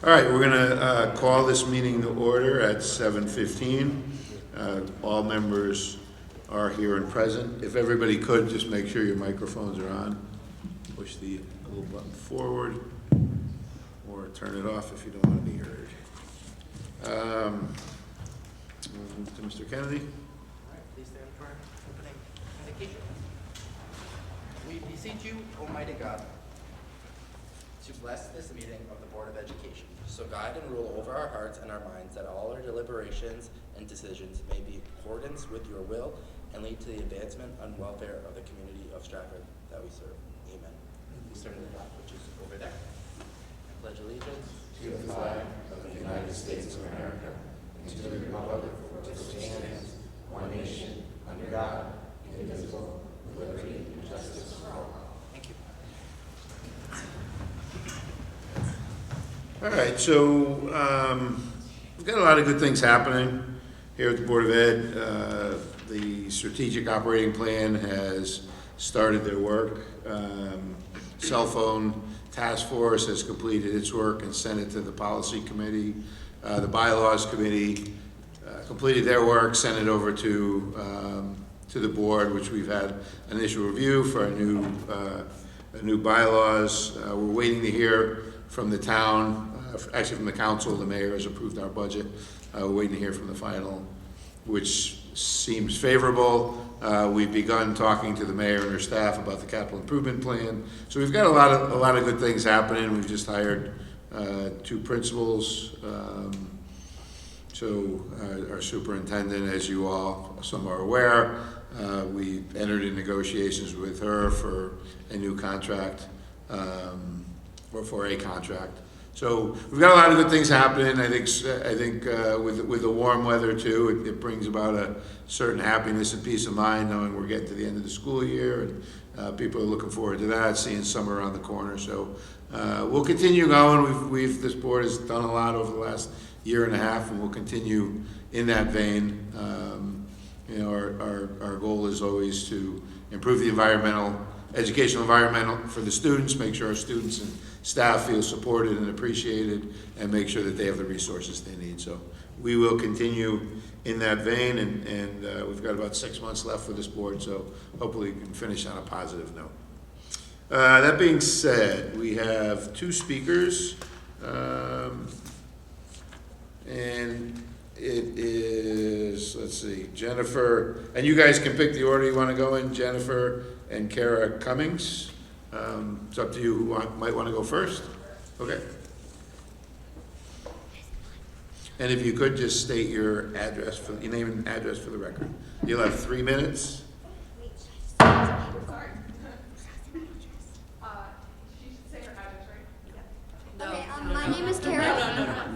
All right, we're gonna call this meeting to order at 7:15. All members are here and present. If everybody could, just make sure your microphones are on. Push the little button forward, or turn it off if you don't want to be heard. To Mr. Kennedy. All right, please stand for opening invocation. We beseech you, Almighty God, to bless this meeting of the Board of Education. So guide and rule over our hearts and our minds, that all our deliberations and decisions may be in accordance with your will and lead to the advancement and welfare of the community of Stratford that we serve. Amen. Please turn to the flag, which is over there. I pledge allegiance to the flag of the United States of America and to the republic for which it stands, one nation, under God, indivisible, with liberty and justice for all. Thank you. All right, so we've got a lot of good things happening here at the Board of Ed. The strategic operating plan has started their work. Cell phone task force has completed its work and sent it to the policy committee. The bylaws committee completed their work, sent it over to the board, which we've had initial review for a new bylaws. We're waiting to hear from the town, actually from the council. The mayor has approved our budget. We're waiting to hear from the final, which seems favorable. We've begun talking to the mayor and her staff about the capital improvement plan. So we've got a lot of good things happening. We've just hired 2 principals. Our superintendent, as you all, some are aware, we entered in negotiations with her for a new contract, or for a contract. So we've got a lot of good things happening. I think with the warm weather too, it brings about a certain happiness and peace of mind knowing we're getting to the end of the school year, and people are looking forward to that, seeing summer around the corner. So we'll continue going. This board has done a lot over the last year and a half, and we'll continue in that vein. Our goal is always to improve the educational environment for the students, make sure our students and staff feel supported and appreciated, and make sure that they have the resources they need. So we will continue in that vein, and we've got about 6 months left for this board, so hopefully we can finish on a positive note. That being said, we have 2 speakers, and it is, let's see, Jennifer, and you guys can pick the order you want to go in, Jennifer and Kara Cummings. It's up to you who might want to go first. Okay. And if you could just state your name and address for the record. You'll have 3 minutes. She should say her address, right? Okay, my name is Kara.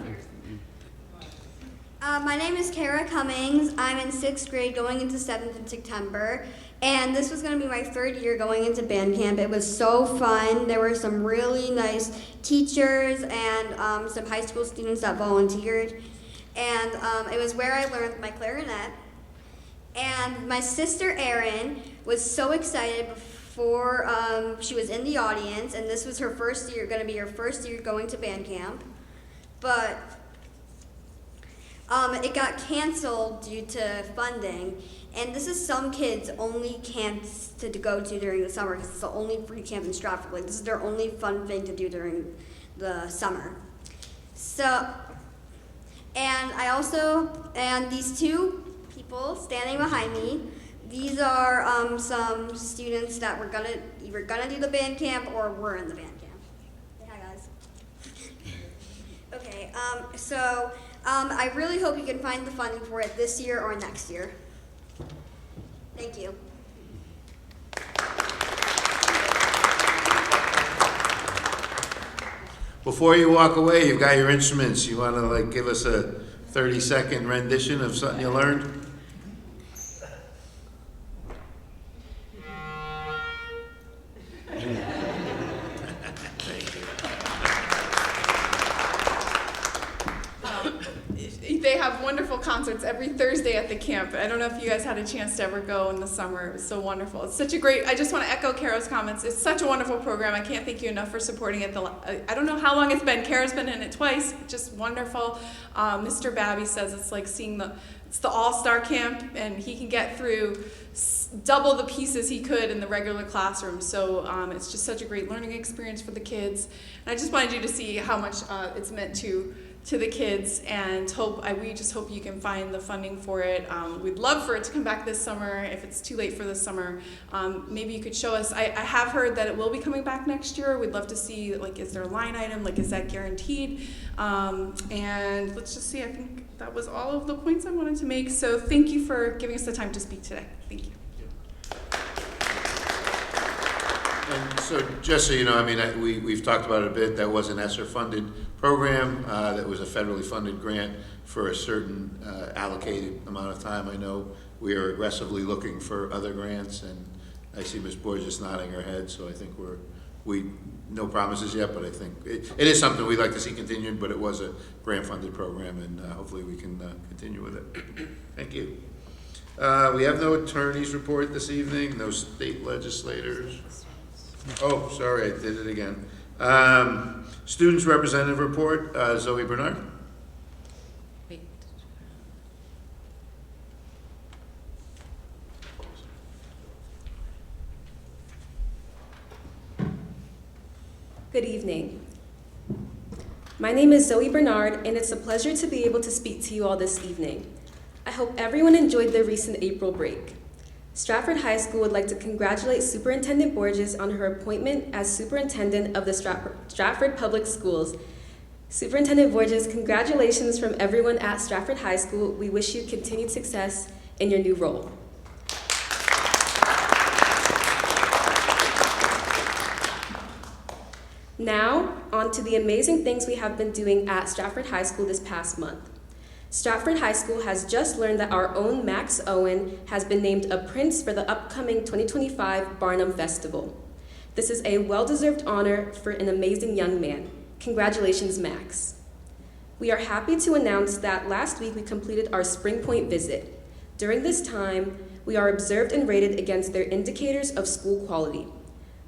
My name is Kara Cummings. I'm in 6th grade going into 7th in September. And this was going to be my 3rd year going into band camp. It was so fun. There were some really nice teachers and some high school students that volunteered. And it was where I learned my clarinet. And my sister Erin was so excited before she was in the audience. And this was her first year, going to be her first year going to band camp. But it got canceled due to funding, and this is some kids' only camp to go to during the summer because it's the only free camp in Stratford. Like, this is their only fun thing to do during the summer. So, and these 2 people standing behind me, these are some students that were either gonna do the band camp or were in the band camp. Say hi, guys. Okay, I really hope you can find the funding for it this year or next year. Thank you. Before you walk away, you've got your instruments. You want to give us a 30-second rendition of something you learned? They have wonderful concerts every Thursday at the camp. I don't know if you guys had a chance to ever go in the summer. It was so wonderful. It's such a great, I just want to echo Kara's comments. It's such a wonderful program. I can't thank you enough for supporting it. I don't know how long it's been. Kara's been in it twice. Just wonderful. Mr. Babby says it's like seeing it's the all-star camp, and he can get through double the pieces he could in the regular classroom. So it's just such a great learning experience for the kids. And I just wanted you to see how much it's meant to the kids, and we just hope you can find the funding for it. We'd love for it to come back this summer. If it's too late for this summer, maybe you could show us. I have heard that it will be coming back next year. We'd love to see, like, is there a line item? Like, is that guaranteed? And let's just see. I think that was all of the points I wanted to make. So thank you for giving us the time to speak today. Thank you. And so, just so you know, I mean, we've talked about it a bit. That was an ESSER-funded program. That was a federally funded grant for a certain allocated amount of time. I know we are aggressively looking for other grants, and I see Ms. Borges nodding her head, so I think no promises yet, but I think it is something we'd like to see continued, but it was a grant-funded program, and hopefully we can continue with it. Thank you. We have no attorney's report this evening, no state legislators. Oh, sorry, I did it again. Students representative report, Zoe Bernard. Wait. Good evening. My name is Zoe Bernard, and it's a pleasure to be able to speak to you all this evening. I hope everyone enjoyed their recent April break. Stratford High School would like to congratulate Superintendent Borges on her appointment as Superintendent of the Stratford Public Schools. Superintendent Borges, congratulations from everyone at Stratford High School. We wish you continued success in your new role. Now, on to the amazing things we have been doing at Stratford High School this past month. Stratford High School has just learned that our own Max Owen has been named a Prince for the upcoming 2025 Barnum Festival. This is a well-deserved honor for an amazing young man. Congratulations, Max. We are happy to announce that last week we completed our Spring Point visit. During this time, we are observed and rated against their indicators of school quality.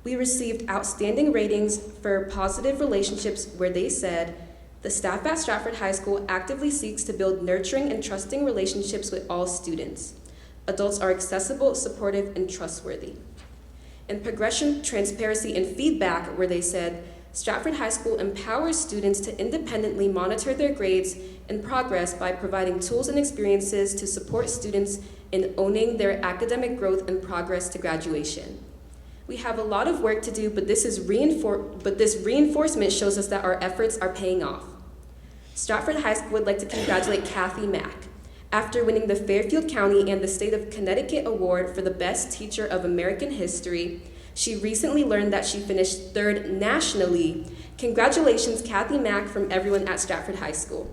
We received outstanding ratings for positive relationships where they said, "The staff at Stratford High School actively seeks to build nurturing and trusting relationships with all students. Adults are accessible, supportive, and trustworthy." In progression, transparency, and feedback, where they said, "Stratford High School empowers students to independently monitor their grades and progress by providing tools and experiences to support students in owning their academic growth and progress to graduation." We have a lot of work to do, but this reinforcement shows us that our efforts are paying off. Stratford High School would like to congratulate Kathy Mack. After winning the Fairfield County and the State of Connecticut Award for the Best Teacher of American History, she recently learned that she finished 3rd nationally. Congratulations, Kathy Mack, from everyone at Stratford High School.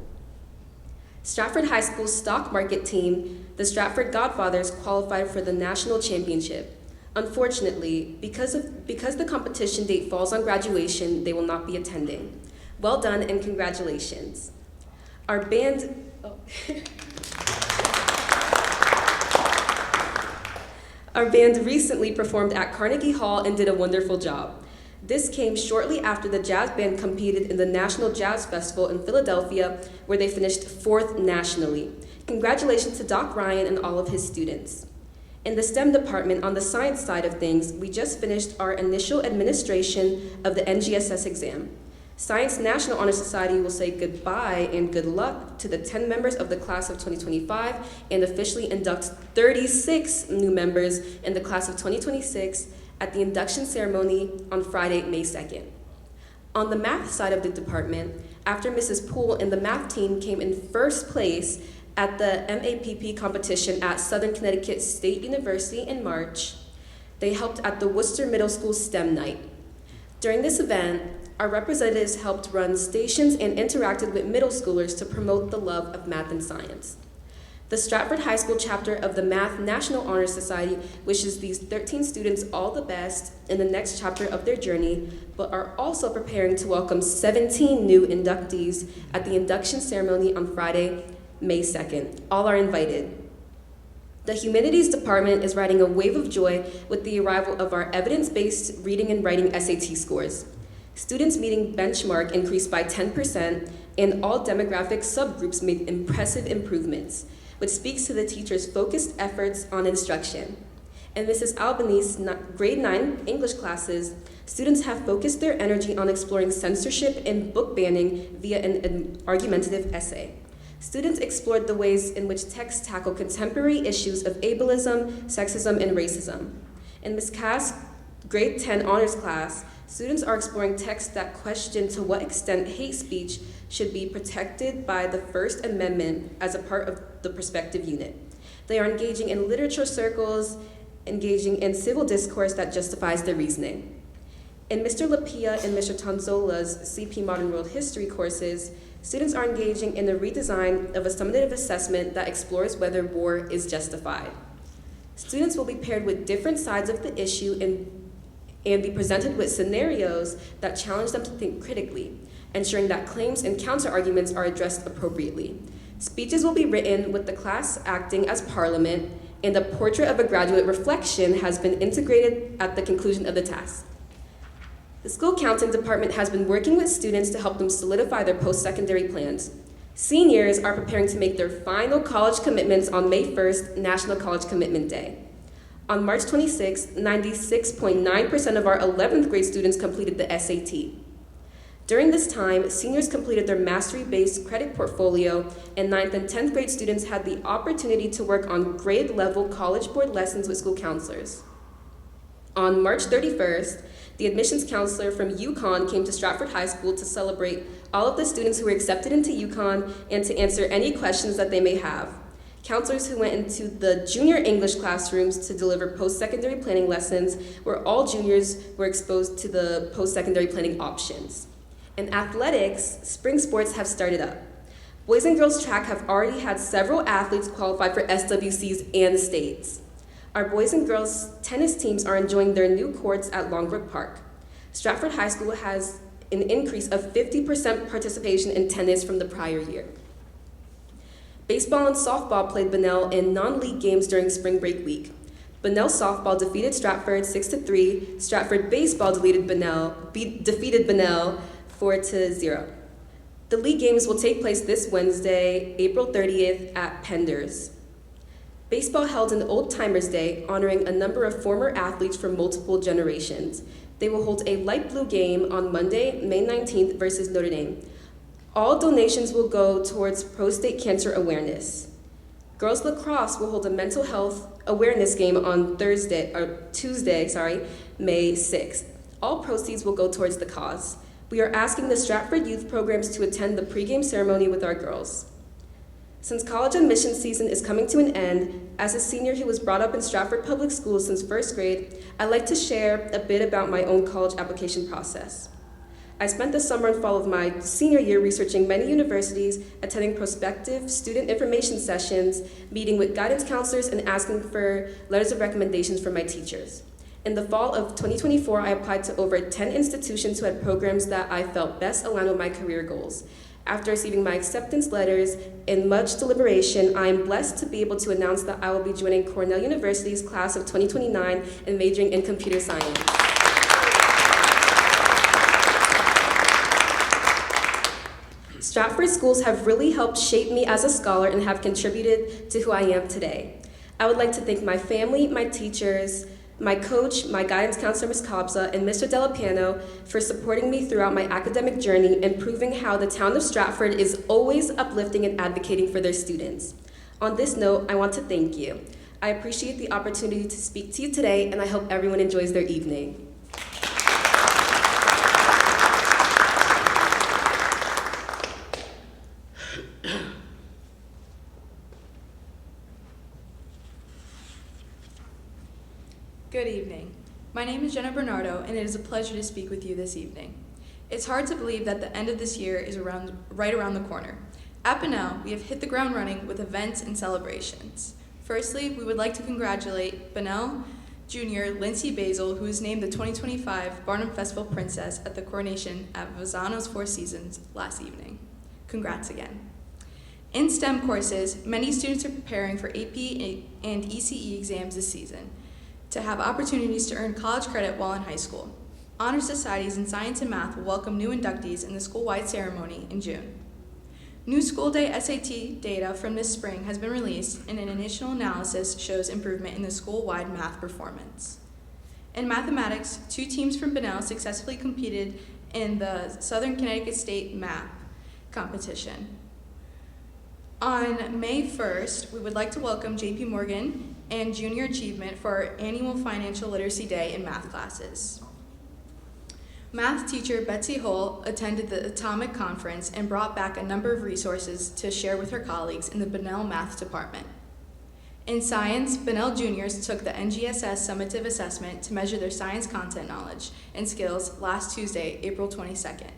Stratford High School's stock market team, the Stratford Godfathers, qualified for the national championship. Unfortunately, because the competition date falls on graduation, they will not be attending. Well done and congratulations. Our band recently performed at Carnegie Hall and did a wonderful job. This came shortly after the jazz band competed in the National Jazz Festival in Philadelphia, where they finished 4th nationally. Congratulations to Doc Ryan and all of his students. In the STEM department, on the science side of things, we just finished our initial administration of the NGSS exam. Science National Honor Society will say goodbye and good luck to the 10 members of the class of 2025 and officially induct 36 new members in the class of 2026 at the induction ceremony on Friday, May 2nd. On the math side of the department, after Mrs. Poole and the math team came in first place at the MAPP competition at Southern Connecticut State University in March, they helped at the Worcester Middle School STEM Night. During this event, our representatives helped run stations and interacted with middle schoolers to promote the love of math and science. The Stratford High School chapter of the Math National Honor Society wishes these 13 students all the best in the next chapter of their journey, but are also preparing to welcome 17 new inductees at the induction ceremony on Friday, May 2nd. All are invited. The Humanities Department is riding a wave of joy with the arrival of our evidence-based reading and writing SAT scores. Students meeting benchmark increased by 10%, and all demographic subgroups made impressive improvements, which speaks to the teachers' focused efforts on instruction. In Mrs. Albany's grade 9 English classes, students have focused their energy on exploring censorship and book banning via an argumentative essay. Students explored the ways in which texts tackle contemporary issues of ableism, sexism, and racism. In Ms. Cass' grade 10 honors class, students are exploring texts that question to what extent hate speech should be protected by the First Amendment as a part of the perspective unit. They are engaging in literature circles, engaging in civil discourse that justifies their reasoning. In Mr. Lapia and Mr. Tonzola's CP Modern World History courses, students are engaging in the redesign of a summative assessment that explores whether war is justified. Students will be paired with different sides of the issue and be presented with scenarios that challenge them to think critically, ensuring that claims and counter-arguments are addressed appropriately. Speeches will be written with the class acting as parliament, and a portrait of a graduate reflection has been integrated at the conclusion of the task. The school counseling department has been working with students to help them solidify their post-secondary plans. Seniors are preparing to make their final college commitments on May 1st, National College Commitment Day. On March 26th, 96.9% of our 11th grade students completed the SAT. During this time, seniors completed their mastery-based credit portfolio, and 9th and 10th grade students had the opportunity to work on grade-level College Board lessons with school counselors. On March 31st, the admissions counselor from UConn came to Stratford High School to celebrate all of the students who were accepted into UConn and to answer any questions that they may have. Counselors who went into the junior English classrooms to deliver post-secondary planning lessons, where all juniors were exposed to the post-secondary planning options. In athletics, spring sports have started up. Boys and girls track have already had several athletes qualify for SWCs and states. Our boys and girls tennis teams are enjoying their new courts at Longbrook Park. Stratford High School has an increase of 50% participation in tennis from the prior year. Baseball and softball played Bunnell in non-league games during spring break week. Bunnell softball defeated Stratford 6-3. Stratford baseball defeated Bunnell 4-0. The league games will take place this Wednesday, April 30th at Penders. Baseball held an Old Timers Day, honoring a number of former athletes from multiple generations. They will hold a light blue game on Monday, May 19th versus Notre Dame. All donations will go towards prostate cancer awareness. Girls lacrosse will hold a mental health awareness game on Tuesday, May 6th. All proceeds will go towards the cause. We are asking the Stratford youth programs to attend the pregame ceremony with our girls. Since college admission season is coming to an end, as a senior who was brought up in Stratford Public Schools since first grade, I'd like to share a bit about my own college application process. I spent the summer and fall of my senior year researching many universities, attending prospective student information sessions, meeting with guidance counselors, and asking for letters of recommendations from my teachers. In the fall of 2024, I applied to over 10 institutions who had programs that I felt best aligned with my career goals. After receiving my acceptance letters and much deliberation, I am blessed to be able to announce that I will be joining Cornell University's class of 2029 and majoring in computer science. Stratford schools have really helped shape me as a scholar and have contributed to who I am today. I would like to thank my family, my teachers, my coach, my guidance counselor, Ms. Kabza, and Mr. Delapiano for supporting me throughout my academic journey and proving how the town of Stratford is always uplifting and advocating for their students. On this note, I want to thank you. I appreciate the opportunity to speak to you today, and I hope everyone enjoys their evening. Good evening. My name is Jenna Bernardo, and it is a pleasure to speak with you this evening. It's hard to believe that the end of this year is right around the corner. At Bunnell, we have hit the ground running with events and celebrations. Firstly, we would like to congratulate Bunnell Junior Lindsay Basil, who was named the 2025 Barnum Festival Princess at the coronation at Vazano's Four Seasons last evening. Congrats again. In STEM courses, many students are preparing for AP and ECE exams this season to have opportunities to earn college credit while in high school. Honor societies in science and math will welcome new inductees in the school-wide ceremony in June. New school day SAT data from this spring has been released, and an initial analysis shows improvement in the school-wide math performance. In mathematics, 2 teams from Bunnell successfully competed in the Southern Connecticut State MAP competition. On May 1st, we would like to welcome JP Morgan and Junior Achievement for our annual Financial Literacy Day in math classes. Math teacher Betsy Hull attended the Atomic Conference and brought back a number of resources to share with her colleagues in the Bunnell Math Department. In science, Bunnell juniors took the NGSS summative assessment to measure their science content knowledge and skills last Tuesday, April 22nd.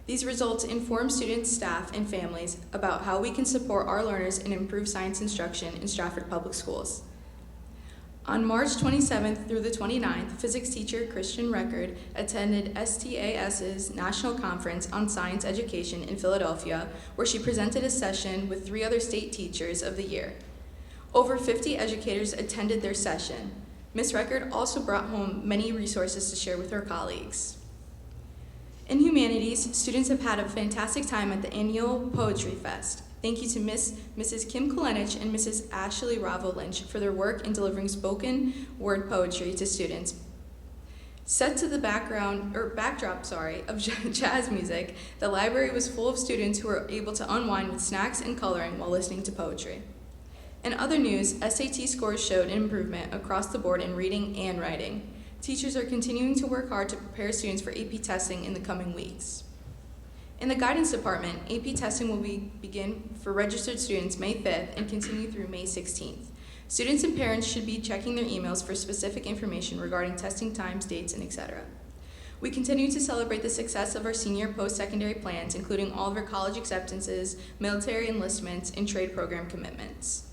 These results inform students, staff, and families about how we can support our learners and improve science instruction in Stratford Public Schools. On March 27th through the 29th, physics teacher Christian Record attended STAS's National Conference on Science Education in Philadelphia, where she presented a session with 3 other state teachers of the year. Over 50 educators attended their session. Ms. Record also brought home many resources to share with her colleagues. In humanities, students have had a fantastic time at the annual Poetry Fest. Thank you to Mrs. Kim Kolenich and Mrs. Ashley Ravo Lynch for their work in delivering spoken word poetry to students. Set to the backdrop of jazz music, the library was full of students who were able to unwind with snacks and coloring while listening to poetry. In other news, SAT scores showed an improvement across the board in reading and writing. Teachers are continuing to work hard to prepare students for AP testing in the coming weeks. In the guidance department, AP testing will begin for registered students May 5th and continue through May 16th. Students and parents should be checking their emails for specific information regarding testing times, dates, and etc. We continue to celebrate the success of our senior post-secondary plans, including all of our college acceptances, military enlistments, and trade program commitments.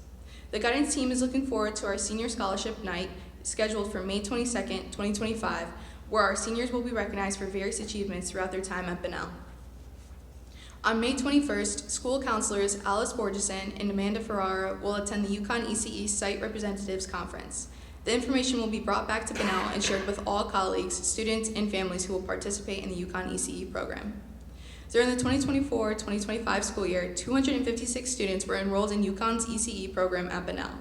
The guidance team is looking forward to our senior scholarship night scheduled for May 22nd, 2025, where our seniors will be recognized for various achievements throughout their time at Bunnell. On May 21st, school counselors Alice Borgeson and Amanda Ferrara will attend the UConn ECE Site Representatives Conference. The information will be brought back to Bunnell and shared with all colleagues, students, and families who will participate in the UConn ECE program. During the 2024-2025 school year, 256 students were enrolled in UConn's ECE program at Bunnell,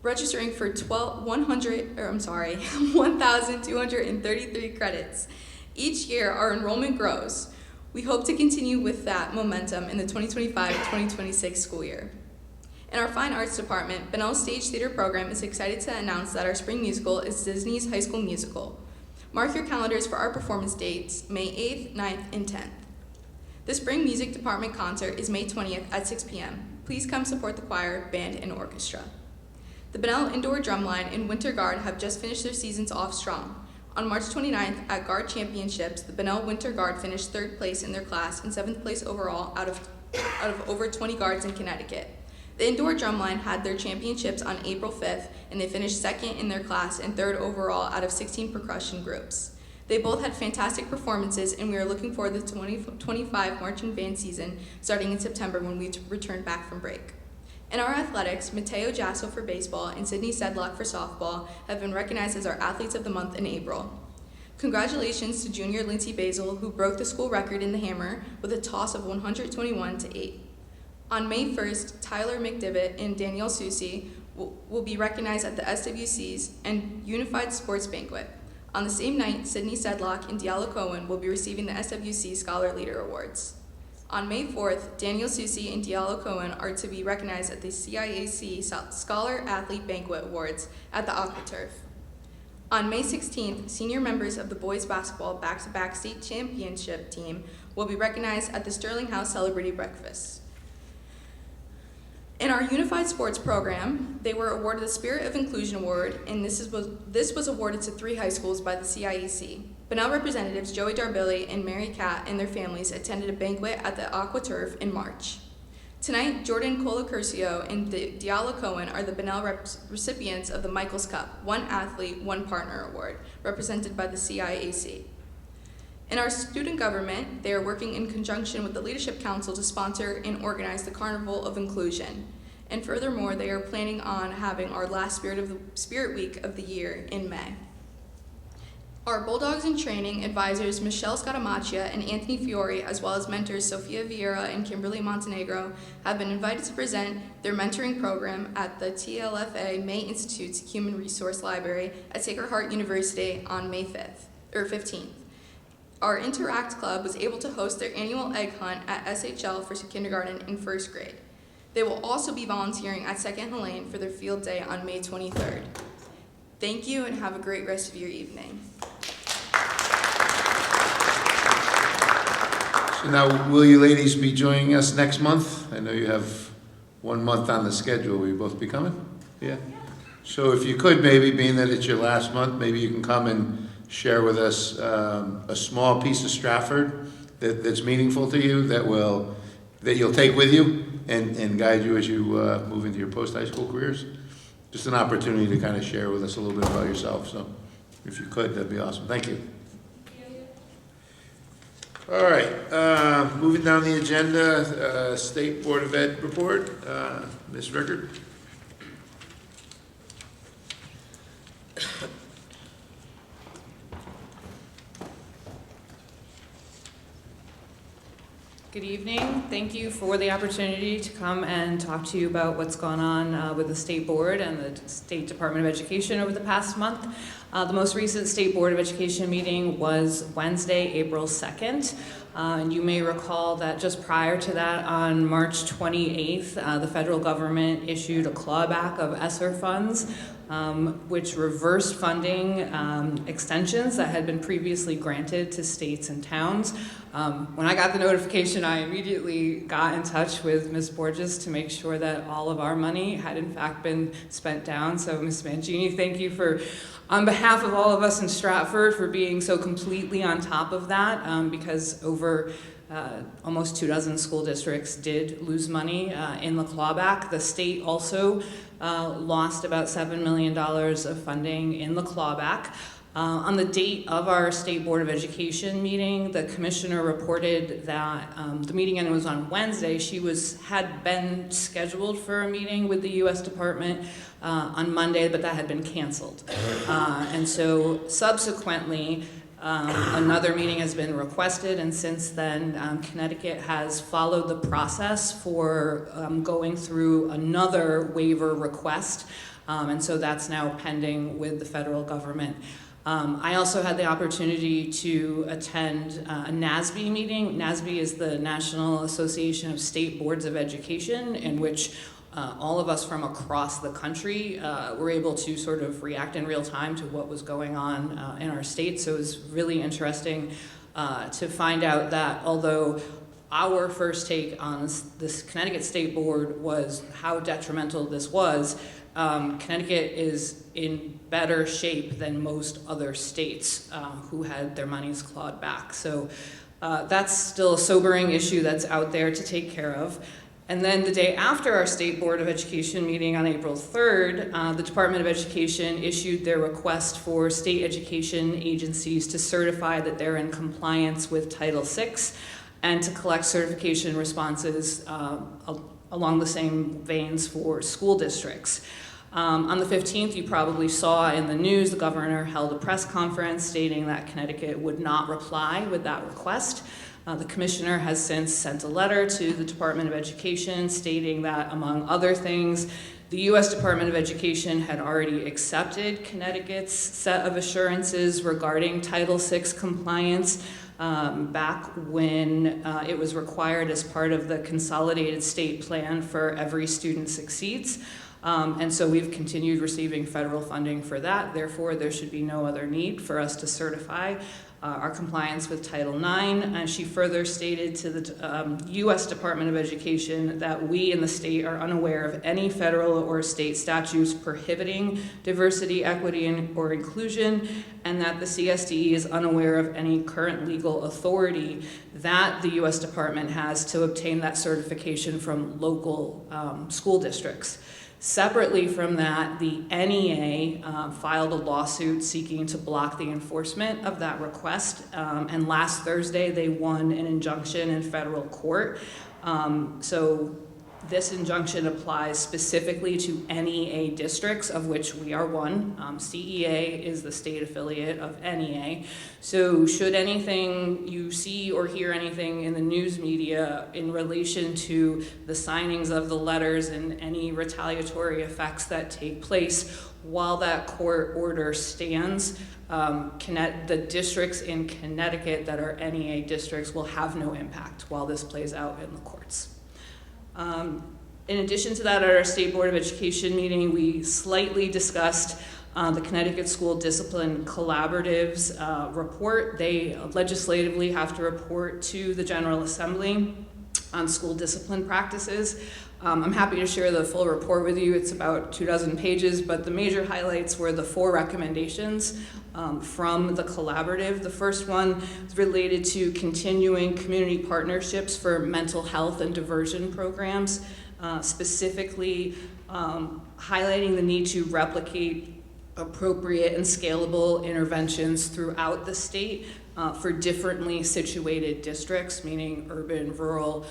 registering for 1,233 credits. Each year, our enrollment grows. We hope to continue with that momentum in the 2025-2026 school year. In our Fine Arts Department, Bunnell's Stage Theater program is excited to announce that our spring musical is Disney's High School Musical. Mark your calendars for our performance dates, May 8th, 9th, and 10th. The Spring Music Department concert is May 20th at 6 p.m. Please come support the choir, band, and orchestra. The Bunnell Indoor Drumline and Winter Guard have just finished their seasons off strong. On March 29th at Guard Championships, the Bunnell Winter Guard finished 3rd place in their class and 7th place overall out of over 20 guards in Connecticut. The Indoor Drumline had their championships on April 5th, and they finished 2nd in their class and 3rd overall out of 16 percussion groups. They both had fantastic performances, and we are looking forward to the 2025 marching band season starting in September when we return back from break. In our athletics, Mateo Jasso for baseball and Sydney Sedlock for softball have been recognized as our Athletes of the Month in April. Congratulations to junior Lindsay Basil, who broke the school record in the hammer with a toss of 121-8. On May 1st, Tyler McDivitt and Danielle Susi will be recognized at the SWC's and Unified Sports Banquet. On the same night, Sydney Sedlock and Diallo Cohen will be receiving the SWC Scholar Leader Awards. On May 4th, Daniel Susi and Diallo Cohen are to be recognized at the CIAC Scholar Athlete Banquet Awards at the AquaTurf. On May 16th, senior members of the boys basketball back-to-back state championship team will be recognized at the Sterling House Celebrity Breakfast. In our Unified Sports program, they were awarded the Spirit of Inclusion Award, and this was awarded to 3 high schools by the CIAC. Bunnell representatives Joey Darbilli and Mary Cat and their families attended a banquet at the AquaTurf in March. Tonight, Jordan Colacurcio and Diallo Cohen are the Bunnell recipients of the Michaels Cup, One Athlete, One Partner Award, represented by the CIAC. In our student government, they are working in conjunction with the Leadership Council to sponsor and organize the Carnival of Inclusion. And furthermore, they are planning on having our last Spirit Week of the year in May. Our Bulldogs in Training advisors Michelle Scatamaccia and Anthony Fiore, as well as mentors Sofia Vieira and Kimberly Montenegro, have been invited to present their mentoring program at the TLFA May Institute's Human Resource Library at Sacred Heart University on May 15th. Our Interact Club was able to host their annual egg hunt at SHL for kindergarten and first grade. They will also be volunteering at Second Helene for their field day on May 23rd. Thank you and have a great rest of your evening. So now, will you ladies be joining us next month? I know you have 1 month on the schedule. Will you both be coming? Yeah. So if you could, maybe, being that it's your last month, maybe you can come and share with us a small piece of Stratford that's meaningful to you, that you'll take with you and guide you as you move into your post-high school careers. Just an opportunity to kind of share with us a little bit about yourself. So if you could, that'd be awesome. Thank you. All right, moving down the agenda, State Board of Ed report. Ms. Rickard. Good evening. Thank you for the opportunity to come and talk to you about what's gone on with the State Board and the State Department of Education over the past month. The most recent State Board of Education meeting was Wednesday, April 2nd. And you may recall that just prior to that, on March 28th, the federal government issued a clawback of ESSER funds, which reversed funding extensions that had been previously granted to states and towns. When I got the notification, I immediately got in touch with Ms. Borges to make sure that all of our money had in fact been spent down. So Ms. Mangini, thank you for, on behalf of all of us in Stratford, for being so completely on top of that, because over almost 24 school districts did lose money in the clawback. The state also lost about $7 million of funding in the clawback. On the date of our State Board of Education meeting, the commissioner reported that the meeting ended was on Wednesday. She had been scheduled for a meeting with the U.S. Department on Monday, but that had been canceled. And so subsequently, another meeting has been requested, and since then, Connecticut has followed the process for going through another waiver request, and so that's now pending with the federal government. I also had the opportunity to attend a NASB meeting. NASB is the National Association of State Boards of Education, in which all of us from across the country were able to sort of react in real time to what was going on in our state. So it was really interesting to find out that although our first take on this Connecticut State Board was how detrimental this was, Connecticut is in better shape than most other states who had their monies clawed back. So that's still a sobering issue that's out there to take care of. And then the day after our State Board of Education meeting on April 3rd, the Department of Education issued their request for state education agencies to certify that they're in compliance with Title VI and to collect certification responses along the same veins for school districts. On the 15th, you probably saw in the news, the governor held a press conference stating that Connecticut would not reply with that request. The commissioner has since sent a letter to the Department of Education stating that, among other things, the U.S. Department of Education had already accepted Connecticut's set of assurances regarding Title VI compliance back when it was required as part of the Consolidated State Plan for Every Student Succeeds. And so we've continued receiving federal funding for that. Therefore, there should be no other need for us to certify our compliance with Title IX. And she further stated to the U.S. Department of Education that we in the state are unaware of any federal or state statutes prohibiting diversity, equity, or inclusion, and that the CSDE is unaware of any current legal authority that the U.S. Department has to obtain that certification from local school districts. Separately from that, the NEA filed a lawsuit seeking to block the enforcement of that request, and last Thursday they won an injunction in federal court. So this injunction applies specifically to NEA districts, of which we are one. CEA is the state affiliate of NEA. So should anything you see or hear anything in the news media in relation to the signings of the letters and any retaliatory effects that take place while that court order stands, the districts in Connecticut that are NEA districts will have no impact while this plays out in the courts. In addition to that, at our State Board of Education meeting, we slightly discussed the Connecticut School Discipline Collaborative's report. They legislatively have to report to the General Assembly on school discipline practices. I'm happy to share the full report with you. It's about 24 pages, but the major highlights were the 4 recommendations from the collaborative. The first one is related to continuing community partnerships for mental health and diversion programs, specifically highlighting the need to replicate appropriate and scalable interventions throughout the state for differently situated districts, meaning urban, rural,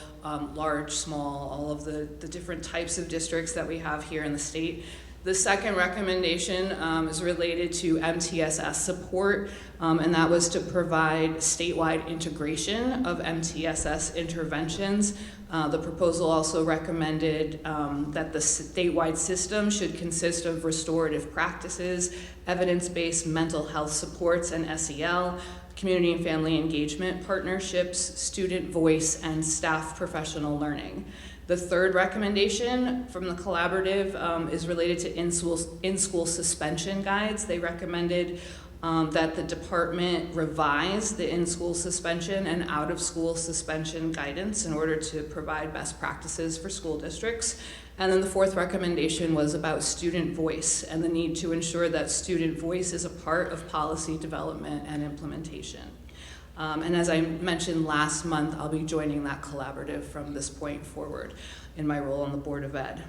large, small, all of the different types of districts that we have here in the state. The second recommendation is related to MTSS support, and that was to provide statewide integration of MTSS interventions. The proposal also recommended that the statewide system should consist of restorative practices, evidence-based mental health supports and SEL, community and family engagement partnerships, student voice, and staff professional learning. The third recommendation from the collaborative is related to in-school suspension guides. They recommended that the department revise the in-school suspension and out-of-school suspension guidance in order to provide best practices for school districts. And then the fourth recommendation was about student voice and the need to ensure that student voice is a part of policy development and implementation. And as I mentioned last month, I'll be joining that collaborative from this point forward in my role on the Board of Ed.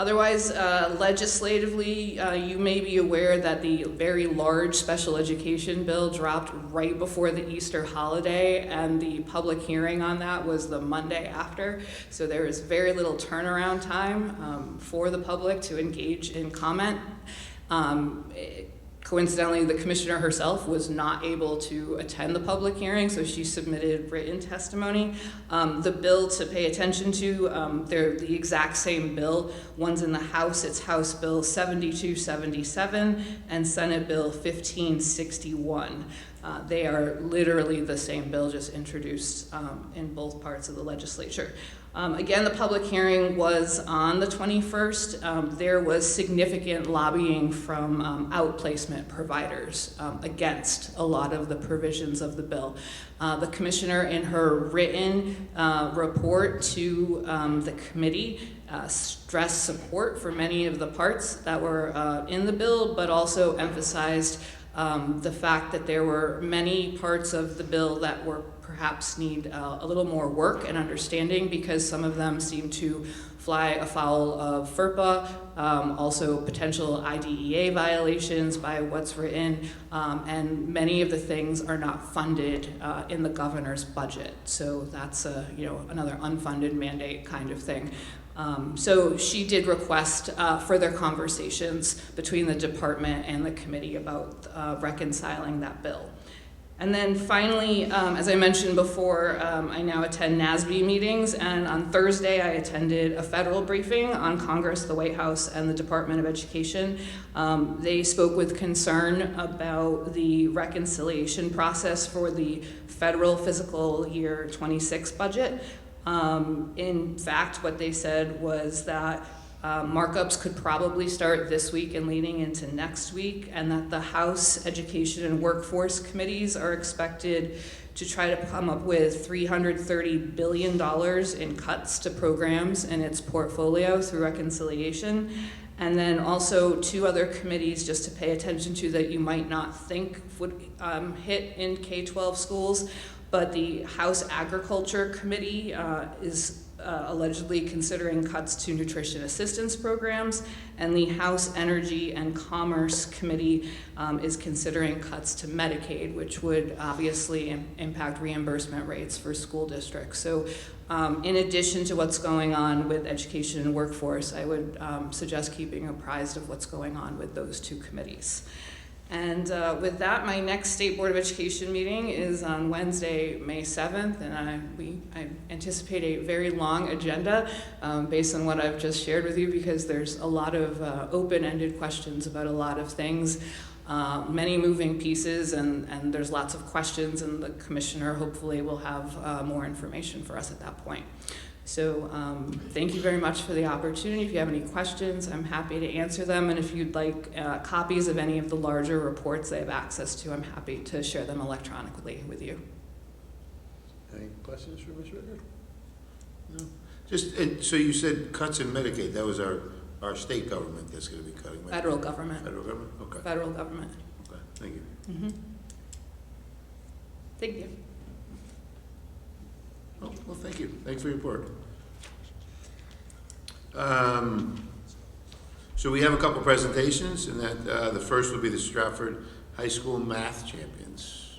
Otherwise, legislatively, you may be aware that the very large special education bill dropped right before the Easter holiday, and the public hearing on that was the Monday after. So there is very little turnaround time for the public to engage in comment. Coincidentally, the commissioner herself was not able to attend the public hearing, so she submitted written testimony. The bill to pay attention to, they're the exact same bill. One's in the House, it's House Bill 7277 and Senate Bill 1561. They are literally the same bill, just introduced in both parts of the legislature. Again, the public hearing was on the 21st. There was significant lobbying from outplacement providers against a lot of the provisions of the bill. The commissioner, in her written report to the committee, stressed support for many of the parts that were in the bill, but also emphasized the fact that there were many parts of the bill that were perhaps need a little more work and understanding, because some of them seem to fly afoul of FERPA, also potential IDEA violations by what's written, and many of the things are not funded in the governor's budget. So that's another unfunded mandate kind of thing. So she did request further conversations between the department and the committee about reconciling that bill. And then finally, as I mentioned before, I now attend NASB meetings, and on Thursday I attended a federal briefing on Congress, the White House, and the Department of Education. They spoke with concern about the reconciliation process for the federal fiscal year 26 budget. In fact, what they said was that markups could probably start this week and leading into next week, and that the House Education and Workforce Committees are expected to try to come up with $330 billion in cuts to programs in its portfolio through reconciliation. And then also 2 other committees just to pay attention to that you might not think would hit in K-12 schools but the House Agriculture Committee is allegedly considering cuts to nutrition assistance programs, and the House Energy and Commerce Committee is considering cuts to Medicaid, which would obviously impact reimbursement rates for school districts. So in addition to what's going on with education and workforce, I would suggest keeping apprised of what's going on with those two committees. And with that, my next State Board of Education meeting is on Wednesday, May 7th, and I anticipate a very long agenda based on what I've just shared with you, because there's a lot of open-ended questions about a lot of things, many moving pieces, and there's lots of questions, and the commissioner hopefully will have more information for us at that point. So thank you very much for the opportunity. If you have any questions, I'm happy to answer them. And if you'd like copies of any of the larger reports they have access to, I'm happy to share them electronically with you. Any questions for Ms. Ritter? No. So you said cuts in Medicaid. That was our state government that's going to be cutting Medicaid. Federal government. Federal government? Okay. Federal government. Okay, thank you. Mm-hmm. Thank you. Oh, well, thank you. Thanks for your report. So we have a couple presentations, and that the first will be the Stratford High School Math Champions.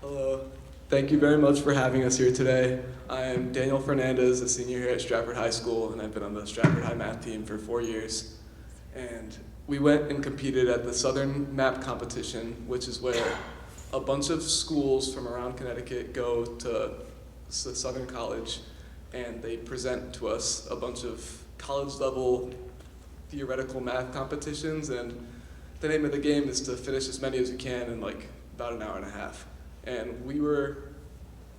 Hello. Thank you very much for having us here today. I am Daniel Fernandez, a senior here at Stratford High School, and I've been on the Stratford High math team for 4 years. And we went and competed at the Southern Map Competition, which is where a bunch of schools from around Connecticut go to Southern College, and they present to us a bunch of college-level theoretical math competitions, and the name of the game is to finish as many as you can in like about an hour and a half. And we were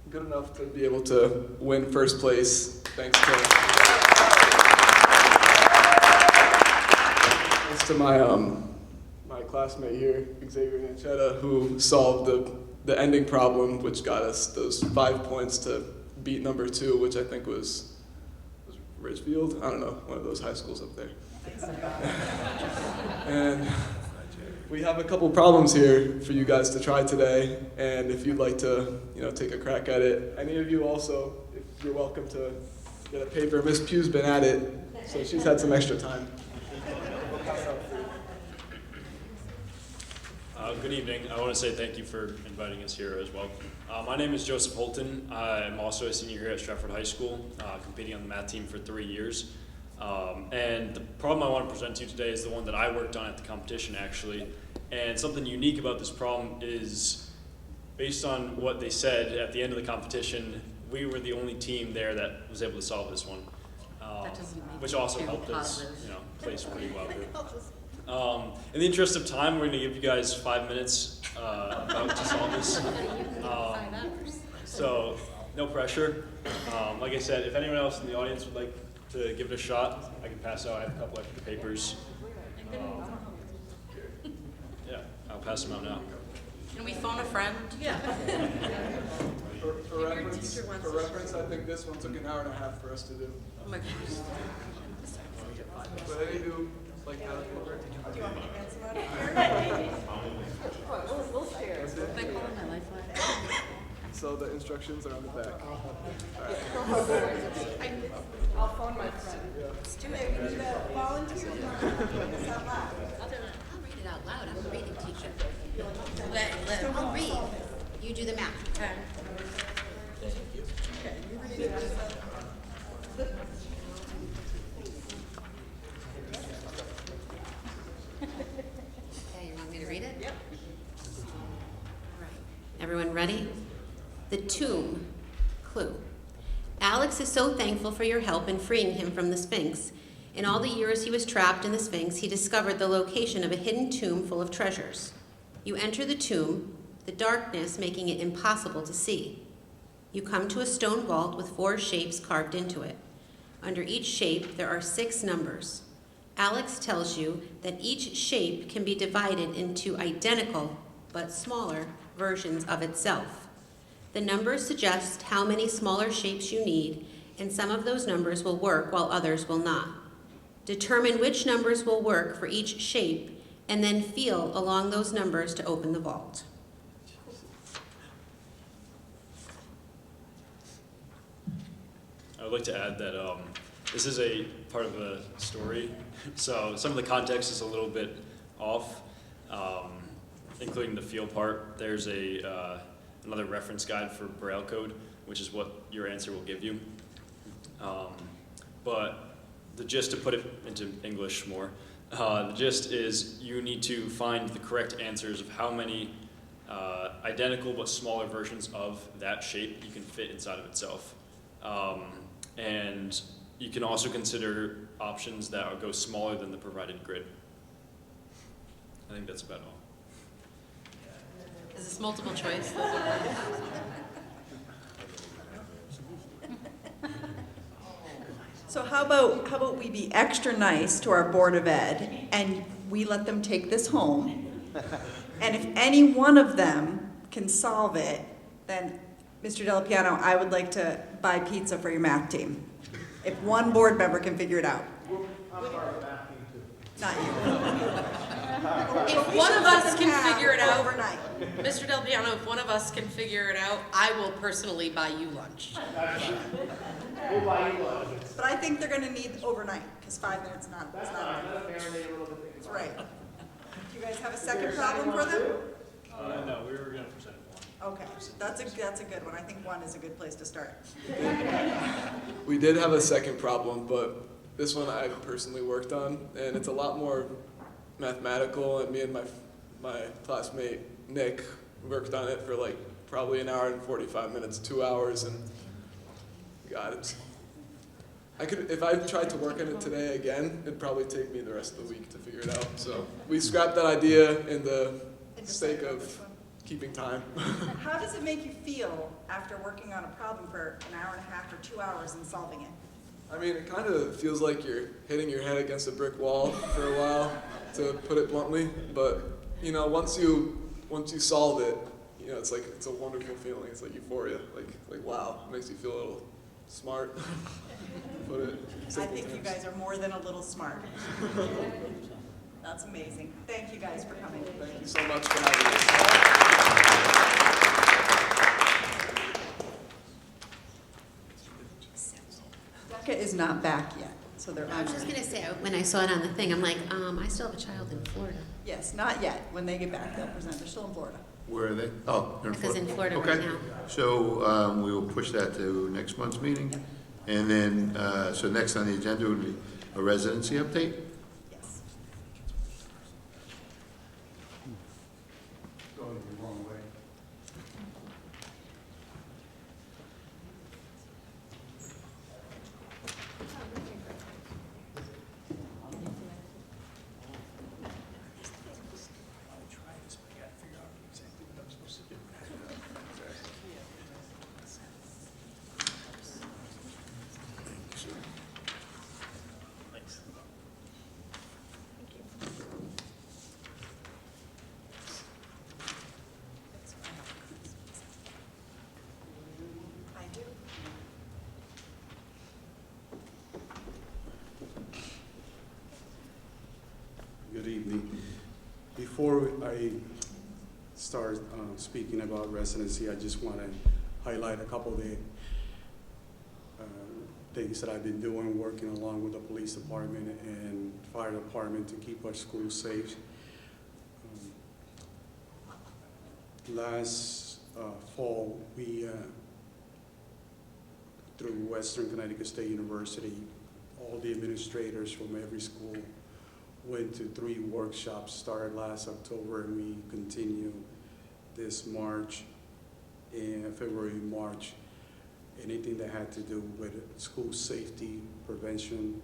good enough to be able to win first place thanks to my classmate here, Xavier Nanchetta, who solved the ending problem, which got us those 5 points to beat number 2, which I think was Ridgefield? I don't know, one of those high schools up there. And we have a couple problems here for you guys to try today, and if you'd like to, take a crack at it. Any of you also, if you're welcome to get a paper. Miss Pugh's been at it, so she's had some extra time. Good evening. I want to say thank you for inviting us here as well. My name is Joseph Holton. I'm also a senior here at Stratford High School, competing on the math team for 3 years. And the problem I want to present to you today is the one that I worked on at the competition, actually. And something unique about this problem is, based on what they said at the end of the competition, we were the only team there that was able to solve this one, which also helped us, place pretty well here. In the interest of time, we're going to give you guys 5 minutes about to solve this. So no pressure. Like I said, if anyone else in the audience would like to give it a shot, I can pass out. I have a couple extra papers. Yeah, I'll pass them out now. Can we phone a friend? Yeah. For reference, I think this one took an hour and a half for us to do. Oh my gosh. But any who like that paper? Do you want me to answer that? We'll share. They call it my lifeline. So the instructions are on the back. I'll phone my friend. Do it. We need a volunteer. I'll read it out loud. I'm a reading teacher. I'll read. You do the math. Okay. Okay, you want me to read it? Yep. All right. Everyone ready? The tomb. Clue. Alex is so thankful for your help in freeing him from the Sphinx. In all the years he was trapped in the Sphinx, he discovered the location of a hidden tomb full of treasures. You enter the tomb, the darkness making it impossible to see. You come to a stone vault with 4 shapes carved into it. Under each shape, there are 6 numbers. Alex tells you that each shape can be divided into identical but smaller versions of itself. The numbers suggest how many smaller shapes you need, and some of those numbers will work while others will not. Determine which numbers will work for each shape, and then feel along those numbers to open the vault. I would like to add that this is a part of a story, so some of the context is a little bit off, including the feel part. There's another reference guide for Braille code, which is what your answer will give you. But the gist, to put it into English more, the gist is you need to find the correct answers of how many identical but smaller versions of that shape you can fit inside of itself. And you can also consider options that go smaller than the provided grid. I think that's about all. Is this multiple choice? So how about we be extra nice to our Board of Ed and we let them take this home? And if any one of them can solve it, then Mr. Delapiano, I would like to buy pizza for your math team. If one board member can figure it out. Not you. If one of us can figure it out, overnight. Mr. Delpiano, if one of us can figure it out, I will personally buy you lunch. We'll buy you lunch. But I think they're gonna need overnight, because 5 minutes is not enough. That's right. Do you guys have a second problem for them? No, we were going to present one. Okay, that's a good one. I think 1 is a good place to start. We did have a second problem, but this one I personally worked on, and it's a lot more mathematical, and me and my classmate Nick worked on it for like probably an hour and 45 minutes, 2 hours, and God, if I tried to work on it today again, it'd probably take me the rest of the week to figure it out. So we scrapped that idea in the sake of keeping time. How does it make you feel after working on a problem for an hour and a half or 2 hours and solving it? I mean, it kind of feels like you're hitting your head against a brick wall for a while, to put it bluntly. But you know, once you solve it, you know, it's a wonderful feeling. It's like euphoria. Like wow, it makes you feel a little smart. Put it in I simple think you terms. guys are more than a little smart. That's amazing. Thank you guys for coming. Thank you so much for having us. Becca is not back yet, so they're I was just on. gonna say, when I saw it on the thing, I'm like, I still have a child in Florida. Yes, not yet. When they get back, they'll present. They're still in Florida. Where are they? Oh, they're in Because Florida. in Florida Okay. right now. So we will push that to next month's meeting. And then, so next on the agenda would be a residency update? Yes. Going the wrong way. I do. Good evening. Before I start speaking about residency, I just want to highlight a couple of the things that I've been doing, working along with the police department and fire department to keep our schools safe. Last fall, we, through Western Connecticut State University, all the administrators from every school went to 3 workshops, started last October, and we continue this March, in February, March. Anything that had to do with school safety, prevention,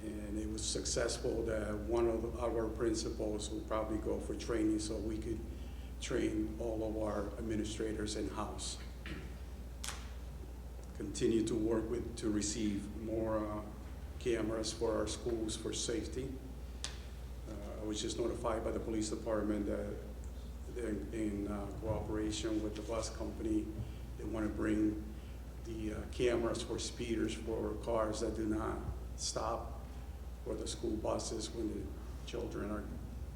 and it was successful that one of our principals will probably go for training so we could train all of our administrators in-house. Continue to work to receive more cameras for our schools for safety. I was just notified by the police department that in cooperation with the bus company, they want to bring the cameras for speeders for cars that do not stop for the school buses when the children are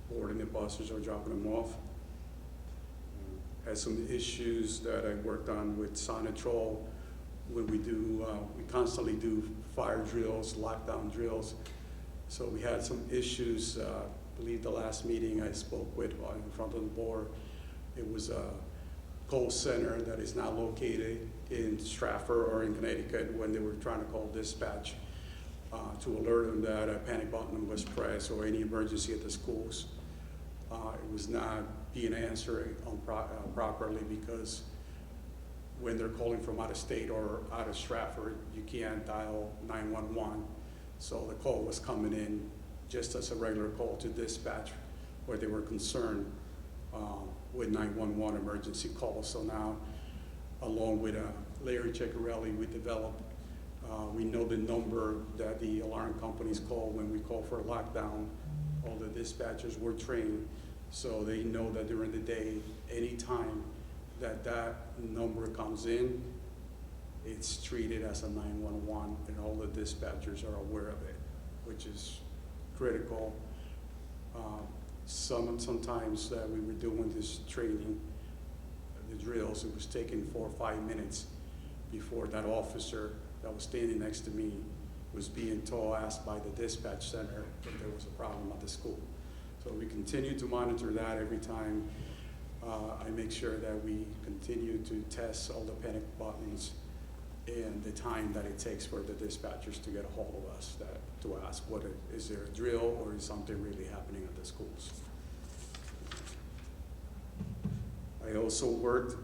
boarding the buses or dropping them off. Had some issues that I worked on with Sonatrol when we constantly do fire drills, lockdown drills. So we had some issues. I believe the last meeting I spoke with in front of the board, it was a call center that is not located in Stratford or in Connecticut when they were trying to call dispatch to alert them that a panic button was pressed or any emergency at the schools. It was not being answered properly because when they're calling from out of state or out of Stratford, you can't dial 911. So the call was coming in just as a regular call to dispatch where they were concerned with 911 emergency calls. So now, along with Larry Ceccarelli, we developed, we know the number that the alarm companies call when we call for a lockdown. All the dispatchers were trained, so they know that during the day, anytime that number comes in, it's treated as a 911, and all the dispatchers are aware of it, which is critical. Sometimes that we were doing this training, the drills, it was taking 4 or 5 minutes before that officer that was standing next to me was being asked by the dispatch center if there was a problem at the school. So we continue to monitor that every time. I make sure that we continue to test all the panic buttons and the time that it takes for the dispatchers to get a hold of us to ask, is there a drill or is something really happening at the schools? I also worked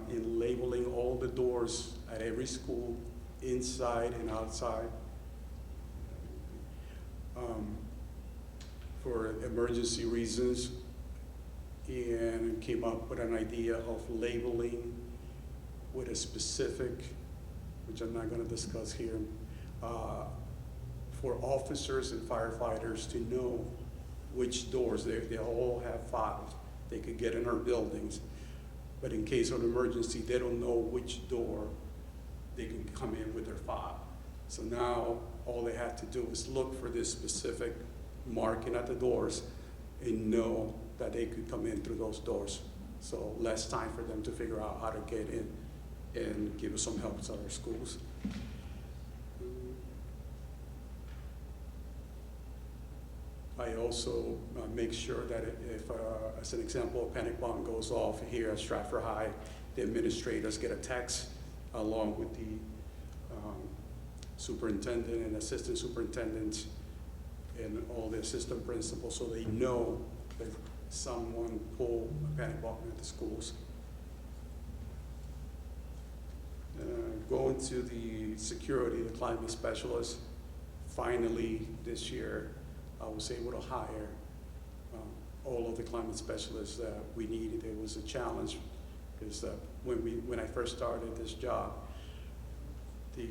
in labeling all the doors at every school, inside and outside, for emergency reasons, and came up with an idea of labeling with a specific, which I'm not going to discuss here, for officers and firefighters to know which doors. They all have 5 they could get in our buildings, but in case of an emergency, they don't know which door they can come in with their 5. So now all they have to do is look for this specific marking at the doors and know that they could come in through those doors. So less time for them to figure out how to get in and give us some help at our schools. I also make sure that if, as an example, a panic bomb goes off here at Stratford High, the administrators get a text along with the superintendent and assistant superintendents and all the assistant principals, so they know that someone pulled a panic button at the schools. Going to the security, the climate specialist, finally this year, I was able to hire all of the climate specialists that we needed. It was a challenge because when I first started this job, the